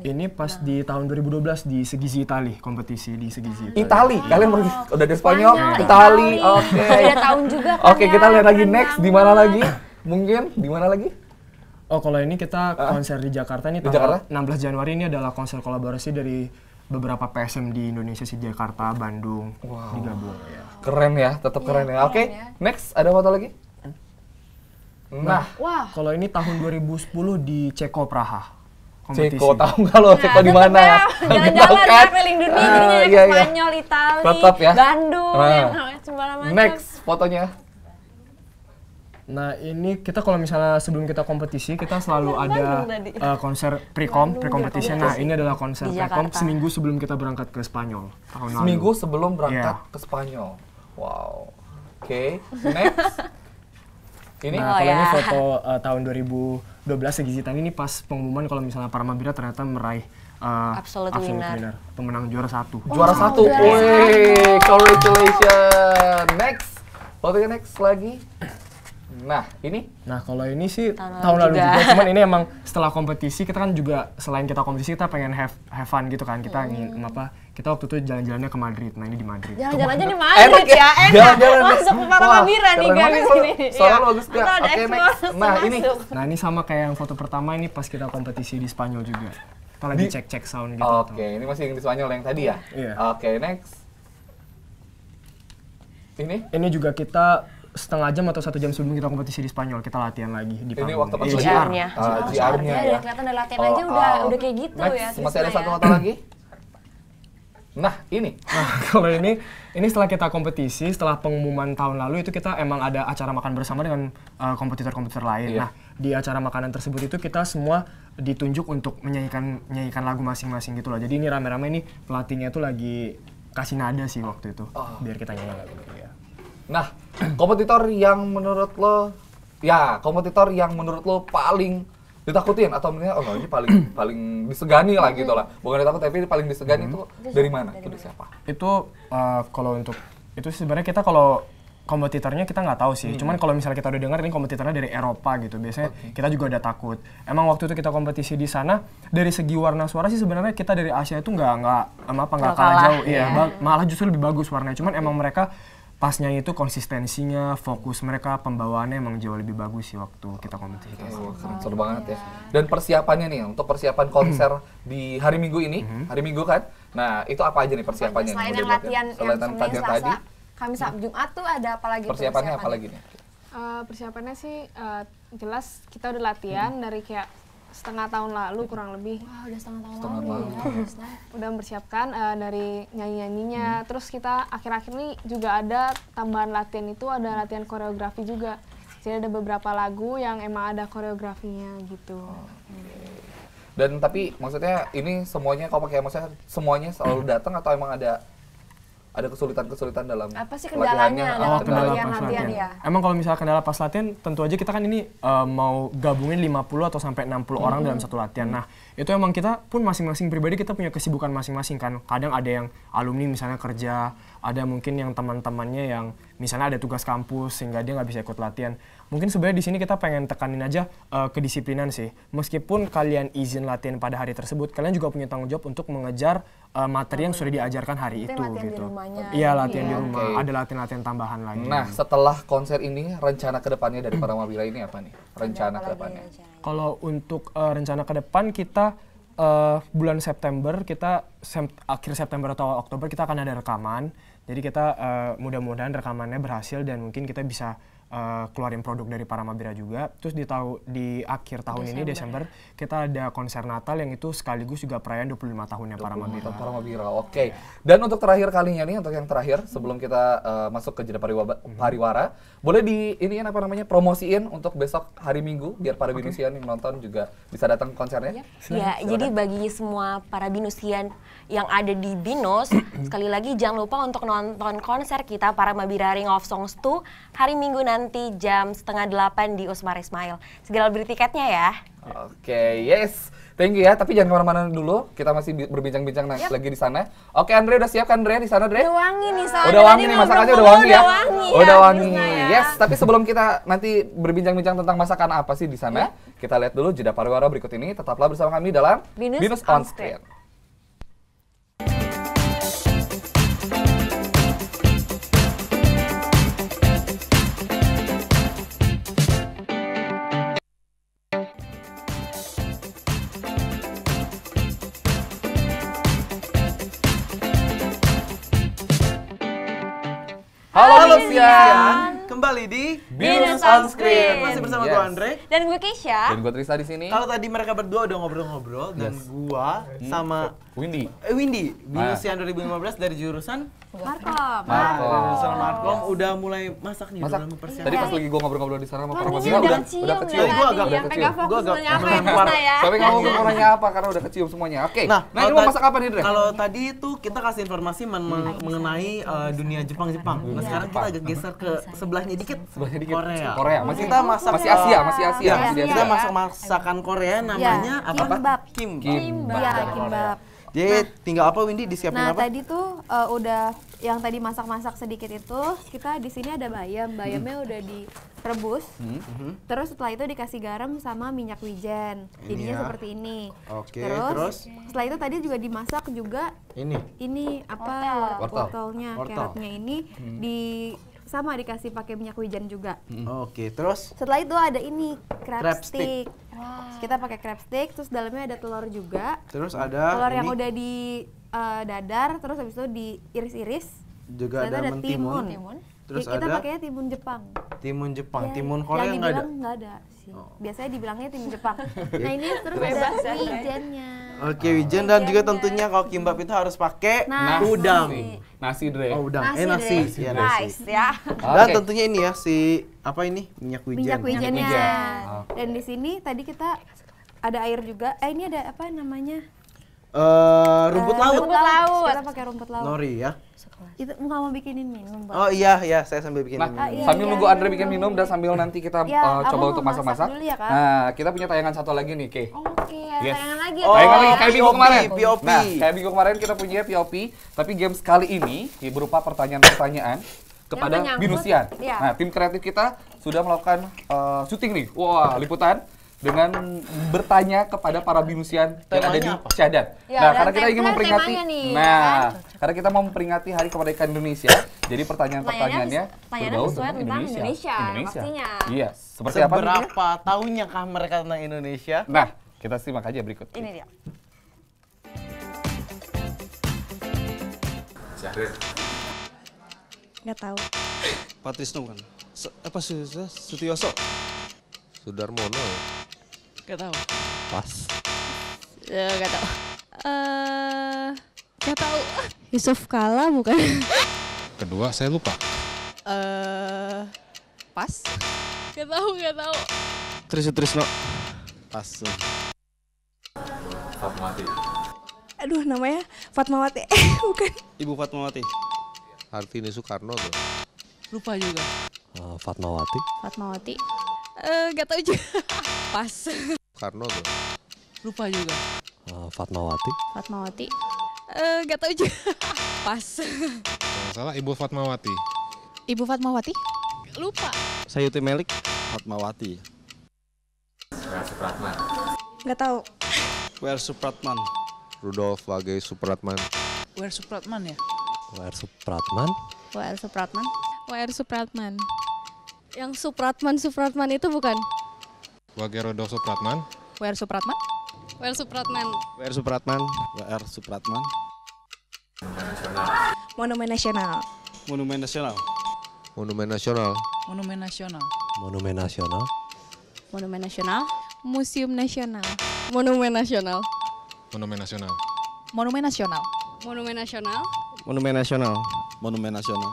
Speaker 11: Ini pas di tahun 2012 di Segizi Itali, kompetisi di Segizi
Speaker 3: Itali. Kalian udah di Spanyol? Itali. Oke.
Speaker 1: Beda tahun juga kan.
Speaker 3: Oke, kita lihat lagi next di mana lagi? Mungkin di mana lagi?
Speaker 11: Oh, kalau ini kita konser di Jakarta nih tanggal 16 Januari. Ini adalah konser kolaborasi dari beberapa PSM di Indonesia sih, Jakarta, Bandung, digabung ya.
Speaker 3: Keren ya, tetap keren ya. Oke, next ada foto lagi. Nah,
Speaker 11: kalau ini tahun 2010 di Ceko Praha.
Speaker 3: Ceko, tahu kalau Ceko di mana?
Speaker 1: Jalan-jalan ya keliling dunia, jadinya ke Spanyol, Itali, Bandung, sembarangan macam.
Speaker 3: Next fotonya.
Speaker 11: Nah, ini kita kalau misalnya sebelum kita kompetisi, kita selalu ada konser pre-competition. Nah, ini adalah konser pre-com seminggu sebelum kita berangkat ke Spanyol tahun lalu.
Speaker 3: Seminggu sebelum berangkat ke Spanyol. Wow. Oke, next. Ini
Speaker 11: kalau ini foto tahun 2012 Segizi Itali, ini pas pengumuman kalau misalnya Paramabira ternyata meraih
Speaker 12: Absolute winner.
Speaker 11: Pemenang juara 1.
Speaker 3: Juara 1. Wih, congratulations. Next. Fotonya next lagi. Nah, ini?
Speaker 11: Nah, kalau ini sih tahun lalu juga. Cuman ini emang setelah kompetisi, kita kan juga selain kita kompetisi, kita pengen have fun gitu kan. Kita kita waktu itu jalan-jalannya ke Madrid. Nah, ini di Madrid.
Speaker 1: Jalan-jalan aja di Madrid ya, enak. Masuk ke Paramabira nih guys ini.
Speaker 3: Soalnya bagus gak? Oke, next. Nah, ini.
Speaker 11: Nah, ini sama kayak yang foto pertama ini pas kita kompetisi di Spanyol juga. Kita lagi cek-cek sound gitu.
Speaker 3: Oke, ini masih yang di Spanyol yang tadi ya?
Speaker 11: Iya.
Speaker 3: Oke, next. Ini?
Speaker 11: Ini juga kita setengah jam atau 1 jam sebelum kita kompetisi di Spanyol, kita latihan lagi di panggung.
Speaker 3: Ini waktu pas
Speaker 12: GR-nya.
Speaker 3: GR-nya ya.
Speaker 1: Kelihatan dari latihan aja udah kayak gitu ya.
Speaker 3: Masih ada satu foto lagi. Nah, ini.
Speaker 11: Nah, kalau ini setelah kita kompetisi, setelah pengumuman tahun lalu itu kita emang ada acara makan bersama dengan kompetitor-kompetitor lain. Nah, di acara makanan tersebut itu kita semua ditunjuk untuk menyanyikan lagu masing-masing gitu loh. Jadi ini rame-rame nih pelatihnya itu lagi kasih nada sih waktu itu biar kita nyanyi lagu ya.
Speaker 3: Nah, kompetitor yang menurut lo paling ditakutin atau menurutnya ini paling disegani lah gitu lah. Bukan ditakut tapi paling disegani itu dari mana? Itu dari siapa?
Speaker 11: Itu kalau untuk itu sebenarnya kita kalau kompetitornya kita nggak tahu sih. Cuman kalau misalnya kita udah dengar ini kompetitornya dari Eropa gitu. Biasanya kita juga udah takut. Emang waktu itu kita kompetisi di sana dari segi warna suara sih sebenarnya kita dari Asia itu nggak kalah jauh. Iya, malah justru lebih bagus warnanya. Cuman emang mereka pas nyanyi itu konsistensinya, fokus mereka, pembawaannya emang jauh lebih bagus sih waktu kita kompetisi.
Speaker 3: Seru banget ya. Dan persiapannya nih untuk persiapan konser di hari Minggu ini, hari Minggu kan? Nah, itu apa aja nih persiapannya?
Speaker 1: Selain yang latihan yang Senin, Selasa, Kamis, Sabtu, Jumat tuh ada apa lagi?
Speaker 3: Persiapannya apa lagi nih?
Speaker 10: Persiapannya sih jelas kita udah latihan dari kayak setengah tahun lalu kurang lebih.
Speaker 1: Wah, udah setengah tahun lalu ya.
Speaker 10: Udah mempersiapkan dari nyanyi-nyanyinya. Terus kita akhir-akhir ini juga ada tambahan latihan itu, ada latihan koreografi juga. Jadi ada beberapa lagu yang emang ada koreografinya gitu.
Speaker 3: Dan tapi maksudnya ini semuanya kalau pakai maksudnya semuanya selalu datang atau emang ada kesulitan-kesulitan dalam
Speaker 1: apa sih kendalanya
Speaker 11: kendala pas latihan ya? Emang kalau misalnya kendala pas latihan tentu aja kita kan ini mau gabungin 50 atau sampai 60 orang dalam satu latihan. Nah, itu emang kita pun masing-masing pribadi kita punya kesibukan masing-masing kan. Kadang ada yang alumni misalnya kerja ada mungkin yang teman-temannya yang misalnya ada tugas kampus sehingga dia nggak bisa ikut latihan. Mungkin sebenarnya di sini kita pengen tekanin aja kedisiplinan sih. Meskipun kalian izin latihan pada hari tersebut, kalian juga punya tanggung jawab untuk mengejar materi yang sudah diajarkan hari itu gitu. Iya, latihan di rumah. Ada latihan-latihan tambahan lagi.
Speaker 3: Nah, setelah konser ini rencana kedepannya dari Paramabila ini apa nih? Rencana kedepannya?
Speaker 11: Kalau untuk rencana ke depan kita bulan September akhir September atau Oktober kita akan ada rekaman. Jadi kita mudah-mudahan rekamannya berhasil dan mungkin kita bisa keluarin produk dari Paramabira juga. Terus di akhir tahun ini Desember kita ada konser Natal yang itu sekaligus juga perayaan 25 tahunnya Paramabira.
Speaker 3: Oke. Dan untuk terakhir kalinya nih, untuk yang terakhir sebelum kita masuk ke jeda pariwara, boleh promosiin untuk besok hari Minggu biar para binusian yang nonton juga bisa datang ke konsernya.
Speaker 12: Ya, jadi bagi semua para binusian yang ada di Binus, sekali lagi jangan lupa untuk nonton konser kita Paramabira Ring of Songs 2 hari Minggu nanti jam 7:30 di Usmar Ismail. Segera beli tiketnya ya.
Speaker 3: Oke, yes. Thank you ya, tapi jangan kemana-mana dulu. Kita masih berbincang-bincang lagi di sana. Oke, Andre udah siap kan Andre di sana, Andre?
Speaker 1: Udah wangi nih soalnya.
Speaker 3: Udah wangi nih masakannya, udah wangi ya. Udah wangi.
Speaker 1: Ya.
Speaker 3: Yes, tapi sebelum kita nanti berbincang-bincang tentang masakan apa sih di sana, kita lihat dulu jeda pariwara berikut ini. Tetaplah bersama kami dalam Binus on Screen. Halo siang.
Speaker 2: Kembali di
Speaker 1: Binus on Screen.
Speaker 2: Masih bersama gue Andre
Speaker 1: dan gue Keisha.
Speaker 3: Dan gue Trista di sini.
Speaker 2: Kalau tadi mereka berdua udah ngobrol-ngobrol dan gua sama
Speaker 3: Windy,
Speaker 2: Binusian 2015 dari jurusan
Speaker 1: Markom.
Speaker 2: Jurusan Markom udah mulai masak nih, udah mempersiapkan.
Speaker 3: Tadi pas lagi gua ngobrol-ngobrol di sana sama Paramabira udah kecium.
Speaker 2: Gua agak
Speaker 1: keluar ya.
Speaker 3: Tapi nggak mau ngomongnya apa karena udah kecium semuanya. Oke. Nah, ini mau masak apa nih, Dre?
Speaker 2: Kalau tadi itu kita kasih informasi mengenai dunia Jepang. Nah, sekarang kita agak geser ke sebelahnya dikit. Korea.
Speaker 3: Kita masak masih Asia.
Speaker 2: Kita masak masakan Korea namanya apa?
Speaker 1: Kimbap.
Speaker 2: Jadi tinggal apa Windy disiapin apa?
Speaker 13: Nah, tadi tuh udah yang tadi masak-masak sedikit itu, kita di sini ada bayam. Bayamnya udah direbus. Terus setelah itu dikasih garam sama minyak wijen. Jadinya seperti ini.
Speaker 2: Oke,
Speaker 13: terus setelah itu tadi juga dimasak juga ini apa? Wortelnya, carrotnya ini sama dikasih pakai minyak wijen juga.
Speaker 2: Oke, terus
Speaker 13: setelah itu ada ini crab stick. Kita pakai crab stick, terus dalamnya ada telur juga.
Speaker 2: Terus ada
Speaker 13: telur yang udah di dadar, terus habis itu diiris-iris.
Speaker 2: Juga ada timun.
Speaker 13: Terus kita pakainya timun Jepang.
Speaker 2: Timun Korea nggak ada?
Speaker 13: Nggak ada sih. Biasanya dibilangnya timun Jepang. Nah ini terus ada wijennya.
Speaker 2: Oke, wijen dan juga tentunya kalau kimbap itu harus pakai udang.
Speaker 3: Nasi, Dre.
Speaker 2: Oh, udang. Nasi.
Speaker 1: Ya, nice ya.
Speaker 2: Dan tentunya ini ya minyak wijen.
Speaker 13: Minyak wijennya. Dan di sini tadi kita ada air juga. Ini ada apa namanya?
Speaker 2: Rumput laut.
Speaker 13: Kita pakai rumput laut.
Speaker 2: Nori ya.
Speaker 13: Itu nggak mau bikinin minum, Bang.
Speaker 2: Oh iya, saya sambil bikin minum.
Speaker 3: Sambil nunggu Andre bikin minum dan sambil nanti kita coba untuk masak-masak.
Speaker 13: Ya, kan?
Speaker 3: Nah, kita punya tayangan satu lagi nih, Ke.
Speaker 1: Oke, tayangan lagi.
Speaker 3: Tayangan lagi kayak minggu kemarin.
Speaker 2: POP.
Speaker 3: Nah, kayak minggu kemarin kita punya POP, tapi games kali ini berupa pertanyaan-pertanyaan kepada binusian. Nah, tim kreatif kita sudah melakukan syuting nih. Wah, liputan dengan bertanya kepada para binusian yang ada di Syahadat. Nah, karena kita ingin memperingati karena kita mau memperingati Hari Kemerdekaan Indonesia, jadi pertanyaan-pertanyaannya berbau tentang Indonesia.
Speaker 1: Pastinya.
Speaker 3: Iya, seperti apa?
Speaker 2: Seberapa tahunya kah mereka tentang Indonesia?
Speaker 3: Nah, kita simak aja berikut.
Speaker 1: Ini dia.
Speaker 3: Syahrir.
Speaker 14: Nggak tahu.
Speaker 15: Patrisno kan? Sutioso? Sudarmono ya?
Speaker 14: Nggak tahu.
Speaker 15: Pas.
Speaker 14: Nggak tahu. Nggak tahu. Yusuf Kala bukan?
Speaker 15: Kedua saya lupa.
Speaker 14: Pas. Nggak tahu.
Speaker 15: Trisno. Pas.
Speaker 3: Fatmawati.
Speaker 14: Aduh, namanya Fatmawati. Bukan.
Speaker 15: Ibu Fatmawati. Hartini Soekarno tuh.
Speaker 14: Lupa juga.
Speaker 15: Fatmawati.
Speaker 14: Nggak tahu juga. Pas.
Speaker 15: Soekarno tuh.
Speaker 14: Lupa juga.
Speaker 15: Fatmawati.
Speaker 14: Nggak tahu juga. Pas.
Speaker 15: salah Ibu Fatmawati.
Speaker 14: Ibu Fatmawati? Lupa.
Speaker 15: Sayuti Melik. Fatmawati.
Speaker 8: Supratman.
Speaker 14: Nggak tahu.
Speaker 15: W.R. Supratman. Rudolf Wage Supratman.
Speaker 14: W.R. Supratman ya?
Speaker 15: W.R. Supratman.
Speaker 13: W.R. Supratman.
Speaker 14: W.R. Supratman. Yang Supratman itu bukan?
Speaker 15: Wage Rudolf Supratman.
Speaker 14: W.R. Supratman? W.R. Supratman.
Speaker 15: W.R. Supratman. W.R. Supratman.
Speaker 14: Monumen Nasional.
Speaker 15: Monumen Nasional. Monumen Nasional.
Speaker 14: Monumen Nasional.
Speaker 15: Monumen Nasional.
Speaker 13: Monumen Nasional.
Speaker 14: Museum Nasional. Monumen Nasional.
Speaker 15: Monumen Nasional.
Speaker 14: Monumen Nasional.
Speaker 10: Monumen Nasional.
Speaker 15: Monumen Nasional. Monumen Nasional.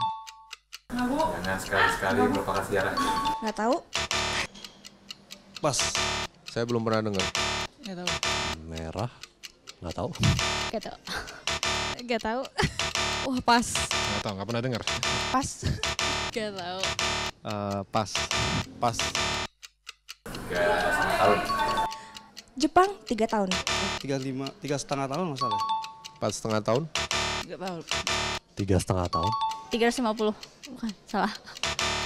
Speaker 8: Jangan sekali-sekali melupakan sejarah.
Speaker 14: Nggak tahu.
Speaker 15: Pas. Saya belum pernah dengar.
Speaker 14: Nggak tahu.
Speaker 15: Merah. Nggak tahu.
Speaker 14: Nggak tahu. Nggak tahu. Wah, pas.
Speaker 15: Nggak tahu. Nggak pernah dengar.
Speaker 14: Pas. Nggak tahu.
Speaker 15: Pas. Pas.
Speaker 8: 3,5 tahun.
Speaker 14: Jepang 3 tahun.
Speaker 15: 3,5 tahun nggak salah. 4,5 tahun.
Speaker 14: Nggak tahu.
Speaker 15: 3,5 tahun.
Speaker 13: 350. Bukan, salah.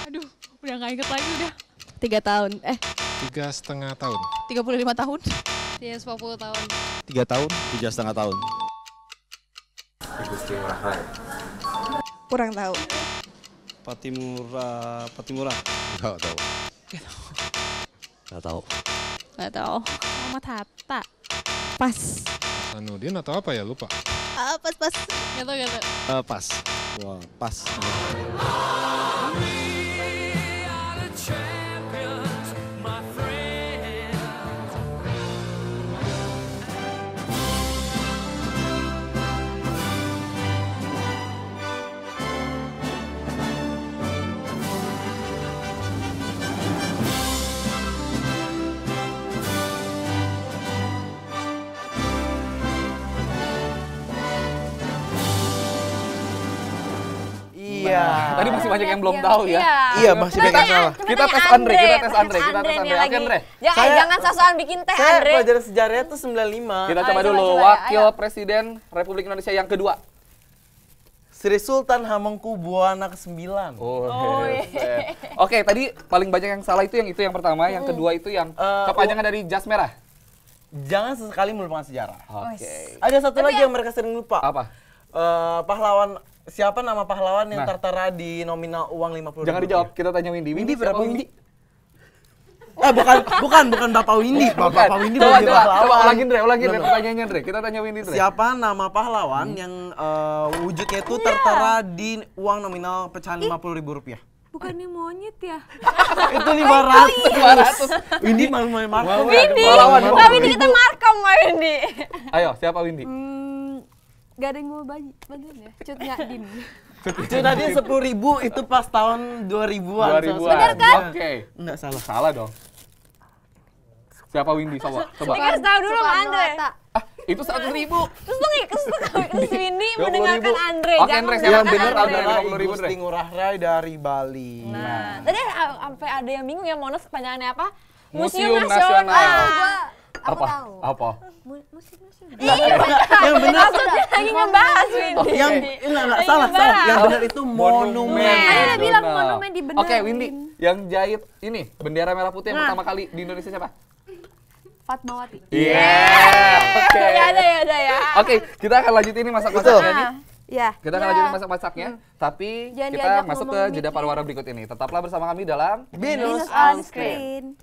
Speaker 14: Aduh, udah nggak inget lagi udah.
Speaker 13: 3 tahun.
Speaker 15: 3,5 tahun.
Speaker 14: 35 tahun.
Speaker 10: 10 tahun.
Speaker 15: 3 tahun. 3,5 tahun.
Speaker 8: Igusti Ngurah Rai.
Speaker 14: Kurang tahu.
Speaker 15: Patimura. Nggak tahu. Nggak tahu.
Speaker 13: Nggak tahu.
Speaker 14: Muhammad Hatta. Pas.
Speaker 15: Sanudin atau apa ya, lupa.
Speaker 14: Pas. Nggak tahu.
Speaker 15: Pas. Wah, pas.
Speaker 2: Iya.
Speaker 3: Tadi masih banyak yang belum tahu ya.
Speaker 2: Iya, masih banyak yang salah.
Speaker 3: Kita tes Andre. Oke, Andre.
Speaker 1: Jangan sosokan bikin teh,
Speaker 2: Saya
Speaker 1: Andre.
Speaker 2: pelajaran sejarahnya tuh 95.
Speaker 3: Kita coba dulu Wakil Presiden Republik Indonesia yang kedua.
Speaker 2: Sri Sultan Hamengkubuwana ke-9.
Speaker 3: Oke, tadi paling banyak yang salah itu yang pertama, yang kedua itu yang kepanjangan dari jas merah.
Speaker 2: Jangan sesekali melupakan sejarah.
Speaker 3: Oke.
Speaker 2: Ada satu lagi yang mereka sering lupa.
Speaker 3: Apa?
Speaker 2: Pahlawan, siapa nama pahlawan yang tertera di nominal uang 50.000?
Speaker 3: Jangan dijawab, kita tanya Windy.
Speaker 2: Windy berapa Windy? Bukan Bapak Windy. Bapak Windy
Speaker 3: coba,
Speaker 2: bukan pahlawan.
Speaker 3: Coba ulangin Dre pertanyaannya Dre. Kita tanya Windy Dre.
Speaker 2: Siapa nama pahlawan yang wujudnya itu tertera di uang nominal pecahan Rp50.000?
Speaker 13: Bukannya monyet ya?
Speaker 2: Itu 500. Windy malu main Markom.
Speaker 1: Windy kita Markom, Windy.
Speaker 3: Ayo, siapa Windy?
Speaker 13: Gak ada yang mau bantuin ya? Cut Nyadin.
Speaker 2: Cut Nyadin 10.000 itu pas tahun 2000-an.
Speaker 1: Benar kan?
Speaker 3: Oke.
Speaker 2: Enggak salah.
Speaker 3: Salah dong. Siapa Windy? Coba.
Speaker 1: Ini harus tahu dulu sama Andre.
Speaker 3: Itu 100.000.
Speaker 1: Terus Windy mendengarkan Andre.
Speaker 3: Oke, Andre, yang benar
Speaker 2: adalah Igusti Ngurah Rai dari Bali.
Speaker 1: Nah, tadi sampai ada yang bingung ya Monas kepanjangannya apa?
Speaker 3: Museum Nasional.
Speaker 13: Aku tahu.
Speaker 3: Apa?
Speaker 13: Museum Nasional.
Speaker 2: Yang benar
Speaker 1: lagi ngebahas Windy.
Speaker 2: Yang enggak salah. Yang benar itu monumen.
Speaker 13: Tadi udah bilang monumen dibenerin.
Speaker 3: Oke, Windy, yang jahit ini bendera merah putih yang pertama kali di Indonesia siapa?
Speaker 13: Fatmawati.
Speaker 3: Oke.
Speaker 1: Ya.
Speaker 3: Oke, kita akan lanjut ini masak-masaknya nih.
Speaker 13: Ya.
Speaker 3: Kita akan lanjutin masak-masaknya, tapi
Speaker 13: Jangan
Speaker 3: kita
Speaker 13: diajak
Speaker 3: masuk ke
Speaker 13: ngomong
Speaker 3: jeda pariwara berikut ini. Tetaplah bersama kami dalam
Speaker 13: Binus on Screen.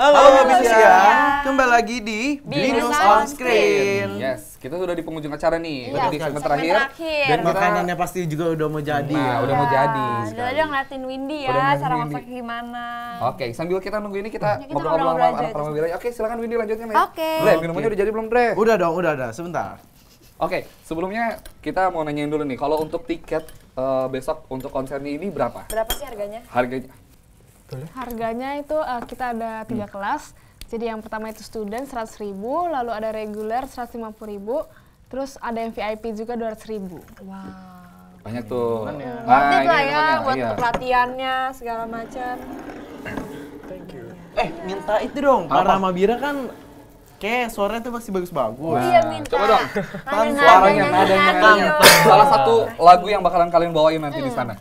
Speaker 2: Halo Binusya, kembali lagi di Binus on Screen.
Speaker 3: Yes, kita sudah di penghujung acara nih,
Speaker 1: Iya,
Speaker 3: di segmen
Speaker 1: segmen
Speaker 3: terakhir.
Speaker 1: terakhir.
Speaker 3: Dan
Speaker 2: Makanannya pasti juga udah mau jadi.
Speaker 3: Nah, udah mau jadi.
Speaker 1: Udah aja ngeliatin Windy
Speaker 3: Udah
Speaker 1: ya,
Speaker 3: ngeliatin
Speaker 1: cara
Speaker 3: Windy.
Speaker 1: masak gimana.
Speaker 3: Oke, sambil kita nunggu ini kita
Speaker 1: kita
Speaker 3: ngobrol-ngobrol
Speaker 1: ngobrol
Speaker 3: sama
Speaker 1: aja
Speaker 3: anak Pramawira. Oke, silakan Windy lanjutkan ya.
Speaker 13: Oke.
Speaker 3: Dre, minumannya udah jadi belum, Dre?
Speaker 2: Udah dong, udah ada. Sebentar.
Speaker 3: Oke, sebelumnya kita mau nanyain dulu nih, kalau untuk tiket besok untuk konsernya ini berapa?
Speaker 1: Berapa sih harganya?
Speaker 10: Harganya itu kita ada 3 kelas. Jadi yang pertama itu student 100.000, lalu ada reguler 150.000, Terus ada yang VIP juga 200.000.
Speaker 3: Banyak tuh.
Speaker 1: Nah, ini ya buat pelatihannya segala macam.
Speaker 2: Minta itu dong. Para Mabira kan kayak suaranya tuh masih bagus-bagus.
Speaker 1: Iya, minta.
Speaker 3: Coba dong. Suaranya, nadanya. Salah satu lagu yang bakalan kalian bawain nanti di sana.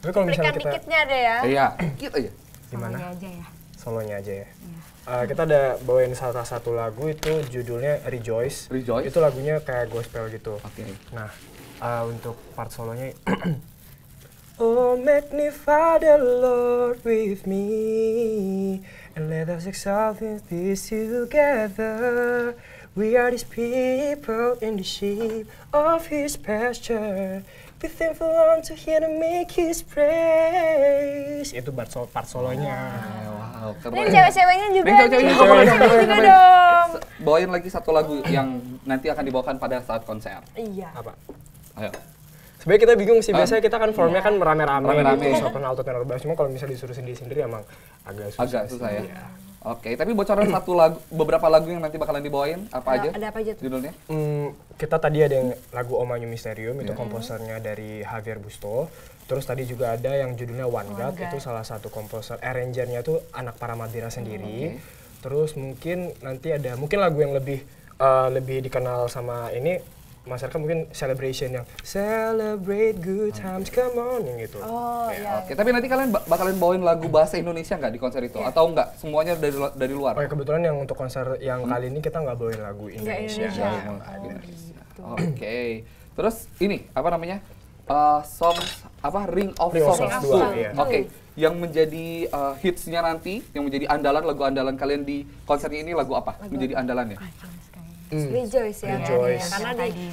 Speaker 11: Tapi kalau misalnya kita
Speaker 1: dikitnya ada ya.
Speaker 3: Iya, dikit aja.
Speaker 11: Gimana?
Speaker 12: Solonya aja ya.
Speaker 11: Solonya aja ya. Kita ada bawain salah satu lagu itu judulnya Rejoice.
Speaker 3: Rejoice.
Speaker 11: Itu lagunya kayak gospel gitu.
Speaker 3: Oke.
Speaker 11: Nah, untuk part solonya Oh, magnify the Lord with me, and let us exalt this together. We are His people in the sheep of His pasture. Be thankful unto Him and make His praise. Itu part solonya.
Speaker 3: Wow,
Speaker 1: Ini cewek-ceweknya juga.
Speaker 3: Juga dong. Bawain lagi satu lagu yang nanti akan dibawakan pada saat konser.
Speaker 1: Iya.
Speaker 11: Apa?
Speaker 3: Ayo.
Speaker 11: Sebenarnya kita bingung sih, biasanya kita kan formnya kan merame-rame gitu, sopran, alto, tenor, bass. Cuma kalau misalnya disuruh sendiri-sendiri emang agak susah ya.
Speaker 3: Iya. Oke, tapi bocoran beberapa lagu yang nanti bakalan dibawain, apa aja?
Speaker 1: Ada apa aja tuh?
Speaker 3: Judulnya?
Speaker 11: Kita tadi ada yang lagu Omanyu Mysterium, itu komposernya dari Javier Busto. Terus tadi juga ada yang judulnya One God, itu salah satu komposer, arrangernya tuh anak Para Mabira sendiri. Terus mungkin nanti ada, mungkin lagu yang lebih dikenal sama ini, masyarakat mungkin Celebration yang Celebrate Good Times Come On yang gitu.
Speaker 1: Iya.
Speaker 3: Oke, tapi nanti kalian bakalan bawain lagu bahasa Indonesia nggak di konser itu? Atau enggak? Semuanya dari luar?
Speaker 11: Oh ya, kebetulan yang untuk konser yang kali ini kita nggak bawain lagu Indonesia.
Speaker 3: Oke. Terus ini apa namanya? Songs apa Ring of Songs
Speaker 11: 2.
Speaker 3: Oke. Yang menjadi hitsnya nanti, yang menjadi andalan, lagu andalan kalian di konsernya ini lagu apa? Menjadi andalannya?
Speaker 1: Rejoice ya.
Speaker 11: Rejoice.
Speaker 1: Karena di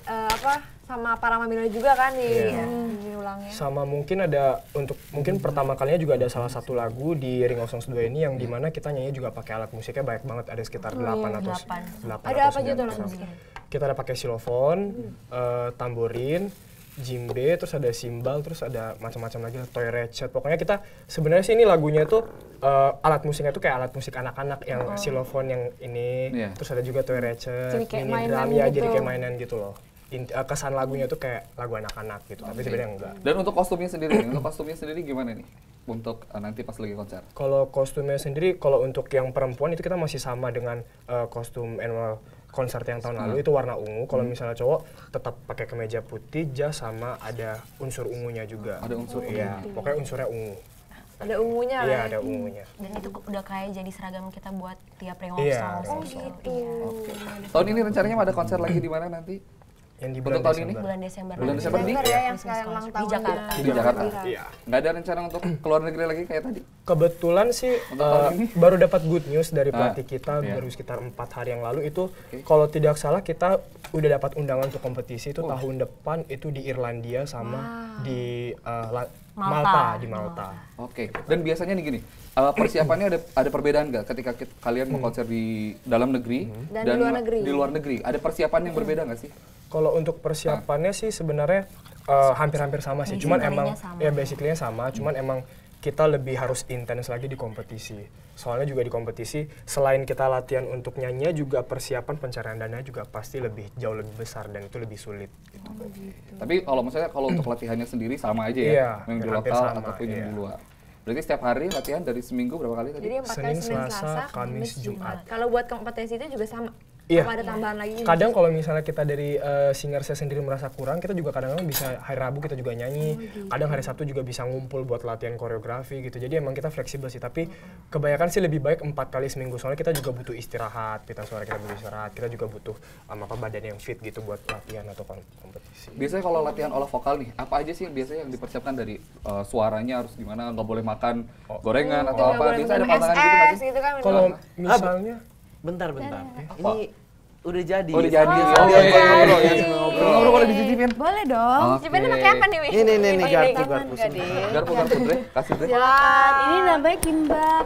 Speaker 1: apa sama Para Mabira juga kan diulangnya.
Speaker 11: Sama mungkin ada mungkin pertama kalinya juga ada salah satu lagu di Ring of Songs 2 ini yang dimana kita nyanyi juga pakai alat musiknya banyak banget, ada sekitar 8 atau 8.
Speaker 1: Ada apa aja tuh alat musiknya?
Speaker 11: Kita ada pakai xylophone, tamborin, djembe, terus ada simbal, terus ada macam-macam lagi, toy ratchet. Pokoknya kita sebenarnya sih ini lagunya tuh alat musiknya tuh kayak alat musik anak-anak yang xylophone yang ini, terus ada juga toy ratchet, mini drum ya, jadi kayak mainan gitu loh. Kesan lagunya tuh kayak lagu anak-anak gitu, tapi sebenarnya enggak.
Speaker 3: Dan untuk kostumnya sendiri, gimana nih? Untuk nanti pas lagi konser?
Speaker 11: Kalau kostumnya sendiri, kalau untuk yang perempuan itu kita masih sama dengan kostum annual konser yang tahun lalu, itu warna ungu. Kalau misalnya cowok tetap pakai kemeja putih, jas, sama ada unsur ungunya juga.
Speaker 3: Ada unsur ungu?
Speaker 11: Iya, pokoknya unsurnya ungu.
Speaker 1: Ada ungunya
Speaker 11: Iya, ada ungunya.
Speaker 12: Dan itu udah kayak jadi seragam kita buat tiap Ring of Songs.
Speaker 1: Oh gitu.
Speaker 3: Tahun ini rencananya ada konser lagi di mana nanti?
Speaker 11: Yang di
Speaker 3: bulan tahun ini?
Speaker 12: Bulan Desember.
Speaker 3: Bulan Desember di?
Speaker 1: Ya, yang sekarang ulang tahun
Speaker 12: di Jakarta.
Speaker 3: Di Jakarta.
Speaker 11: Iya.
Speaker 3: Nggak ada rencana untuk keluar negeri lagi kayak tadi?
Speaker 11: Kebetulan sih baru dapat good news dari pelatih kita baru sekitar 4 hari yang lalu itu kalau tidak salah kita udah dapat undangan untuk kompetisi itu tahun depan itu di Irlandia sama di Malta.
Speaker 3: Oke. Dan biasanya nih gini, persiapannya ada perbedaan nggak ketika kalian mau konser di dalam negeri
Speaker 1: dan di luar negeri?
Speaker 3: Ada persiapan yang berbeda nggak sih?
Speaker 11: Kalau untuk persiapannya sih sebenarnya hampir-hampir sama sih. Cuman emang ya basically-nya sama, cuman emang kita lebih harus intens lagi di kompetisi. Soalnya juga di kompetisi selain kita latihan untuk nyanyi juga persiapan pencarian dana juga pasti jauh lebih besar dan itu lebih sulit gitu.
Speaker 3: Tapi kalau misalnya untuk latihannya sendiri sama aja ya, yang di lokal ataupun yang di luar. Berarti setiap hari latihan dari seminggu berapa kali tadi?
Speaker 1: Jadi 4 kali, Senin, Selasa, Kamis, Jumat. Kalau buat kompetisi itu juga sama?
Speaker 11: Iya.
Speaker 1: Apa ada tambahan lagi?
Speaker 11: Kadang kalau misalnya kita dari singer saya sendiri merasa kurang, kita juga kadang-kadang bisa hari Rabu kita juga nyanyi. Kadang hari Sabtu juga bisa ngumpul buat latihan koreografi gitu. Jadi emang kita fleksibel sih, tapi kebanyakan sih lebih baik 4 kali seminggu. Soalnya kita juga butuh istirahat, suara kita butuh istirahat. Kita juga butuh badan yang fit gitu buat latihan atau kompetisi.
Speaker 3: Biasanya kalau latihan olah vokal nih, apa aja sih yang biasanya yang dipersiapkan dari suaranya harus gimana, nggak boleh makan gorengan atau apa? Biasanya ada pantangan gitu nggak sih?
Speaker 11: Kalau misalnya
Speaker 2: bentar. Ini udah jadi.
Speaker 3: Oh, udah jadi. Ngobrol boleh dicicipin?
Speaker 1: Boleh dong. Cicipinnya pakai apa nih, Wi?
Speaker 2: Ini
Speaker 3: Garpu Dre, kasih Dre.
Speaker 13: Ini namanya kimbap.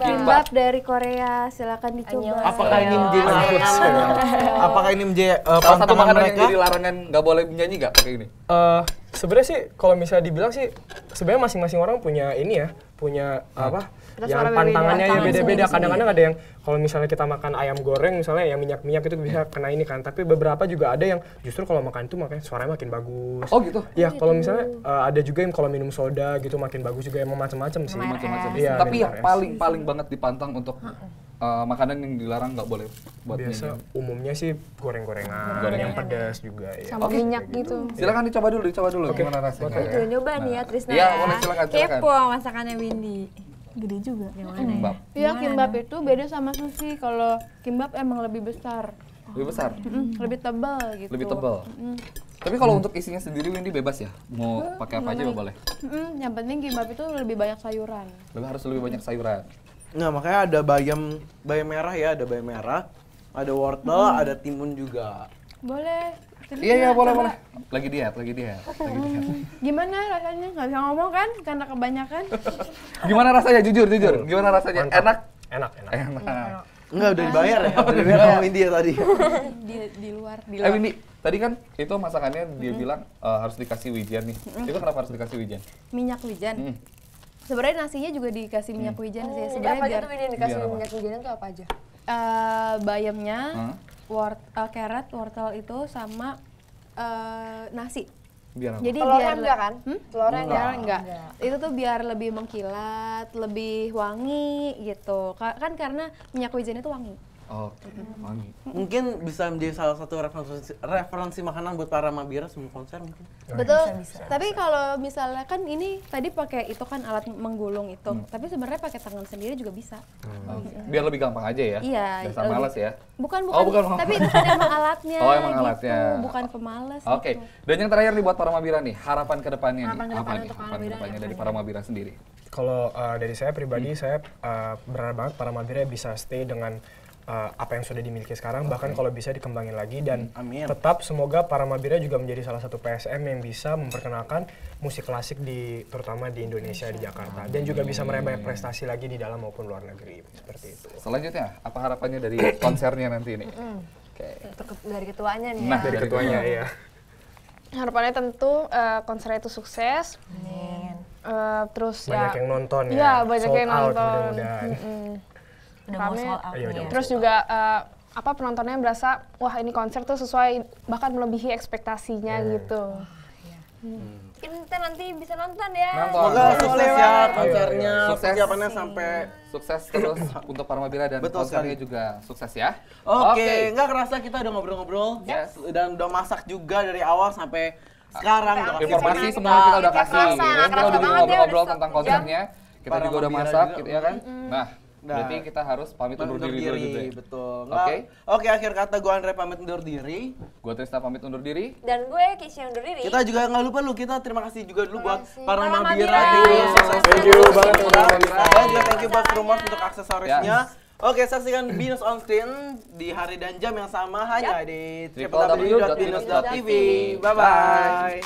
Speaker 13: Kimbap dari Korea, silakan dicoba.
Speaker 2: Apakah ini menjadi
Speaker 3: salah satu makanan yang jadi larangan nggak boleh menyanyi nggak pakai ini?
Speaker 11: Sebenarnya sih kalau misalnya dibilang sih sebenarnya masing-masing orang punya ini ya, punya apa? Yang pantangannya ya beda-beda. Kadang-kadang ada yang kalau misalnya kita makan ayam goreng misalnya yang minyak-minyak itu bisa kena ini kan. Tapi beberapa juga ada yang justru kalau makan itu makanya suaranya makin bagus.
Speaker 3: Oh gitu?
Speaker 11: Iya, kalau misalnya ada juga yang kalau minum soda gitu makin bagus juga, emang macam-macam sih.
Speaker 3: Macam-macam.
Speaker 11: Iya,
Speaker 3: tapi yang paling banget dipantang untuk makanan yang dilarang nggak boleh buat
Speaker 11: biasa umumnya sih goreng-gorengan, yang pedas juga ya.
Speaker 10: Sama minyak gitu.
Speaker 3: Silakan dicoba dulu gimana rasanya.
Speaker 1: Itu nyoba nih ya Trisna
Speaker 3: Iya,
Speaker 1: ya.
Speaker 3: boleh silakan.
Speaker 1: Kepo masakannya Windy.
Speaker 10: Gede juga.
Speaker 3: Kimbap.
Speaker 13: Iya, kimbap itu beda sama sushi. Kalau kimbap emang lebih besar.
Speaker 3: Lebih besar?
Speaker 13: Lebih tebal gitu.
Speaker 3: Lebih tebal. Tapi kalau untuk isinya sendiri Windy bebas ya? Mau pakai apa aja boleh?
Speaker 13: Yang penting kimbap itu lebih banyak sayuran.
Speaker 3: Harus lebih banyak sayuran.
Speaker 2: Nah, makanya ada bayam merah ya, ada bayam merah, ada wortel, ada timun juga.
Speaker 13: Boleh.
Speaker 3: Iya, boleh. Lagi diet.
Speaker 13: Gimana rasanya? Nggak bisa ngomong kan? Karena kebanyakan.
Speaker 3: Gimana rasanya? Jujur. Gimana rasanya?
Speaker 11: Enak.
Speaker 2: Enggak, udah dibayar ya? Udah dibayar sama Windy ya tadi.
Speaker 13: di luar.
Speaker 3: Windy, tadi kan itu masakannya dia bilang harus dikasih wijen nih. Itu kenapa harus dikasih wijen?
Speaker 13: Minyak wijen. Sebenarnya nasinya juga dikasih minyak wijen sih.
Speaker 1: Sebenarnya apa aja tuh yang dikasih minyak wijen itu apa aja?
Speaker 13: Bayamnya, carrot, wortel itu sama nasi. Jadi
Speaker 1: telurnya
Speaker 13: biar
Speaker 1: enggak kan? Telurnya
Speaker 13: enggak. Itu tuh biar lebih mengkilat, lebih wangi gitu. Kan karena minyak wijen itu wangi.
Speaker 3: Oke, wangi.
Speaker 2: Mungkin bisa menjadi salah satu referensi makanan buat para mabira sebelum konser mungkin.
Speaker 13: Betul. Bisa. Tapi kalau misalnya kan ini tadi pakai itu kan alat menggulung itu, tapi sebenarnya pakai tangan sendiri juga bisa.
Speaker 3: Biar lebih gampang aja ya.
Speaker 13: Iya.
Speaker 3: Dasar malas ya.
Speaker 13: Bukan. Tapi itu kan emang alatnya.
Speaker 3: Oh, emang alatnya.
Speaker 13: Gitu, bukan pemalas.
Speaker 3: Oke. Dan yang terakhir nih buat para mabira nih, harapan kedepannya nih.
Speaker 1: Harapan
Speaker 3: Apa nih? Harapan kedepannya dari para mabira sendiri.
Speaker 11: Kalau dari saya pribadi, saya berharap banget para mabira bisa stay dengan apa yang sudah dimiliki sekarang, bahkan kalau bisa dikembangin lagi dan tetap semoga para mabira juga menjadi salah satu PSM yang bisa memperkenalkan musik klasik terutama di Indonesia, di Jakarta, dan juga bisa meraih banyak prestasi lagi di dalam maupun luar negeri seperti itu.
Speaker 3: Selanjutnya apa harapannya dari konsernya nanti ini?
Speaker 1: Dari ketuanya nih.
Speaker 11: Nah, dari ketuanya iya.
Speaker 10: Harapannya tentu konser itu sukses. Terus
Speaker 11: banyak yang nonton ya.
Speaker 10: Iya, banyak yang nonton.
Speaker 11: Mudah-mudahan.
Speaker 10: Terus juga penontonnya berasa wah ini konser tuh sesuai bahkan melebihi ekspektasinya gitu.
Speaker 1: Mungkin kita nanti bisa nonton ya.
Speaker 2: Semoga sukses ya konsernya, persiapannya sampai
Speaker 3: sukses terus untuk para mabira dan konsernya juga sukses ya.
Speaker 2: Oke, nggak kerasa kita udah ngobrol-ngobrol dan udah masak juga dari awal sampai sekarang.
Speaker 3: Informasi semua kita udah kasih. Kita udah ngobrol-ngobrol tentang konsernya. Kita juga udah masak gitu ya kan. Nah, berarti kita harus pamit undur diri dulu gitu ya?
Speaker 2: Betul.
Speaker 3: Oke,
Speaker 2: akhir kata gue Andre pamit undur diri.
Speaker 3: Gue Trisna pamit undur diri.
Speaker 1: Dan gue Keisha undur diri.
Speaker 2: Kita juga nggak lupa kita terima kasih juga dulu buat para mabira.
Speaker 11: Thank you banget
Speaker 2: dan juga thank you buat Rumors untuk aksesorisnya. Oke, saksikan Binus on Screen di hari dan jam yang sama hanya di www.binus.tv. Bye-bye.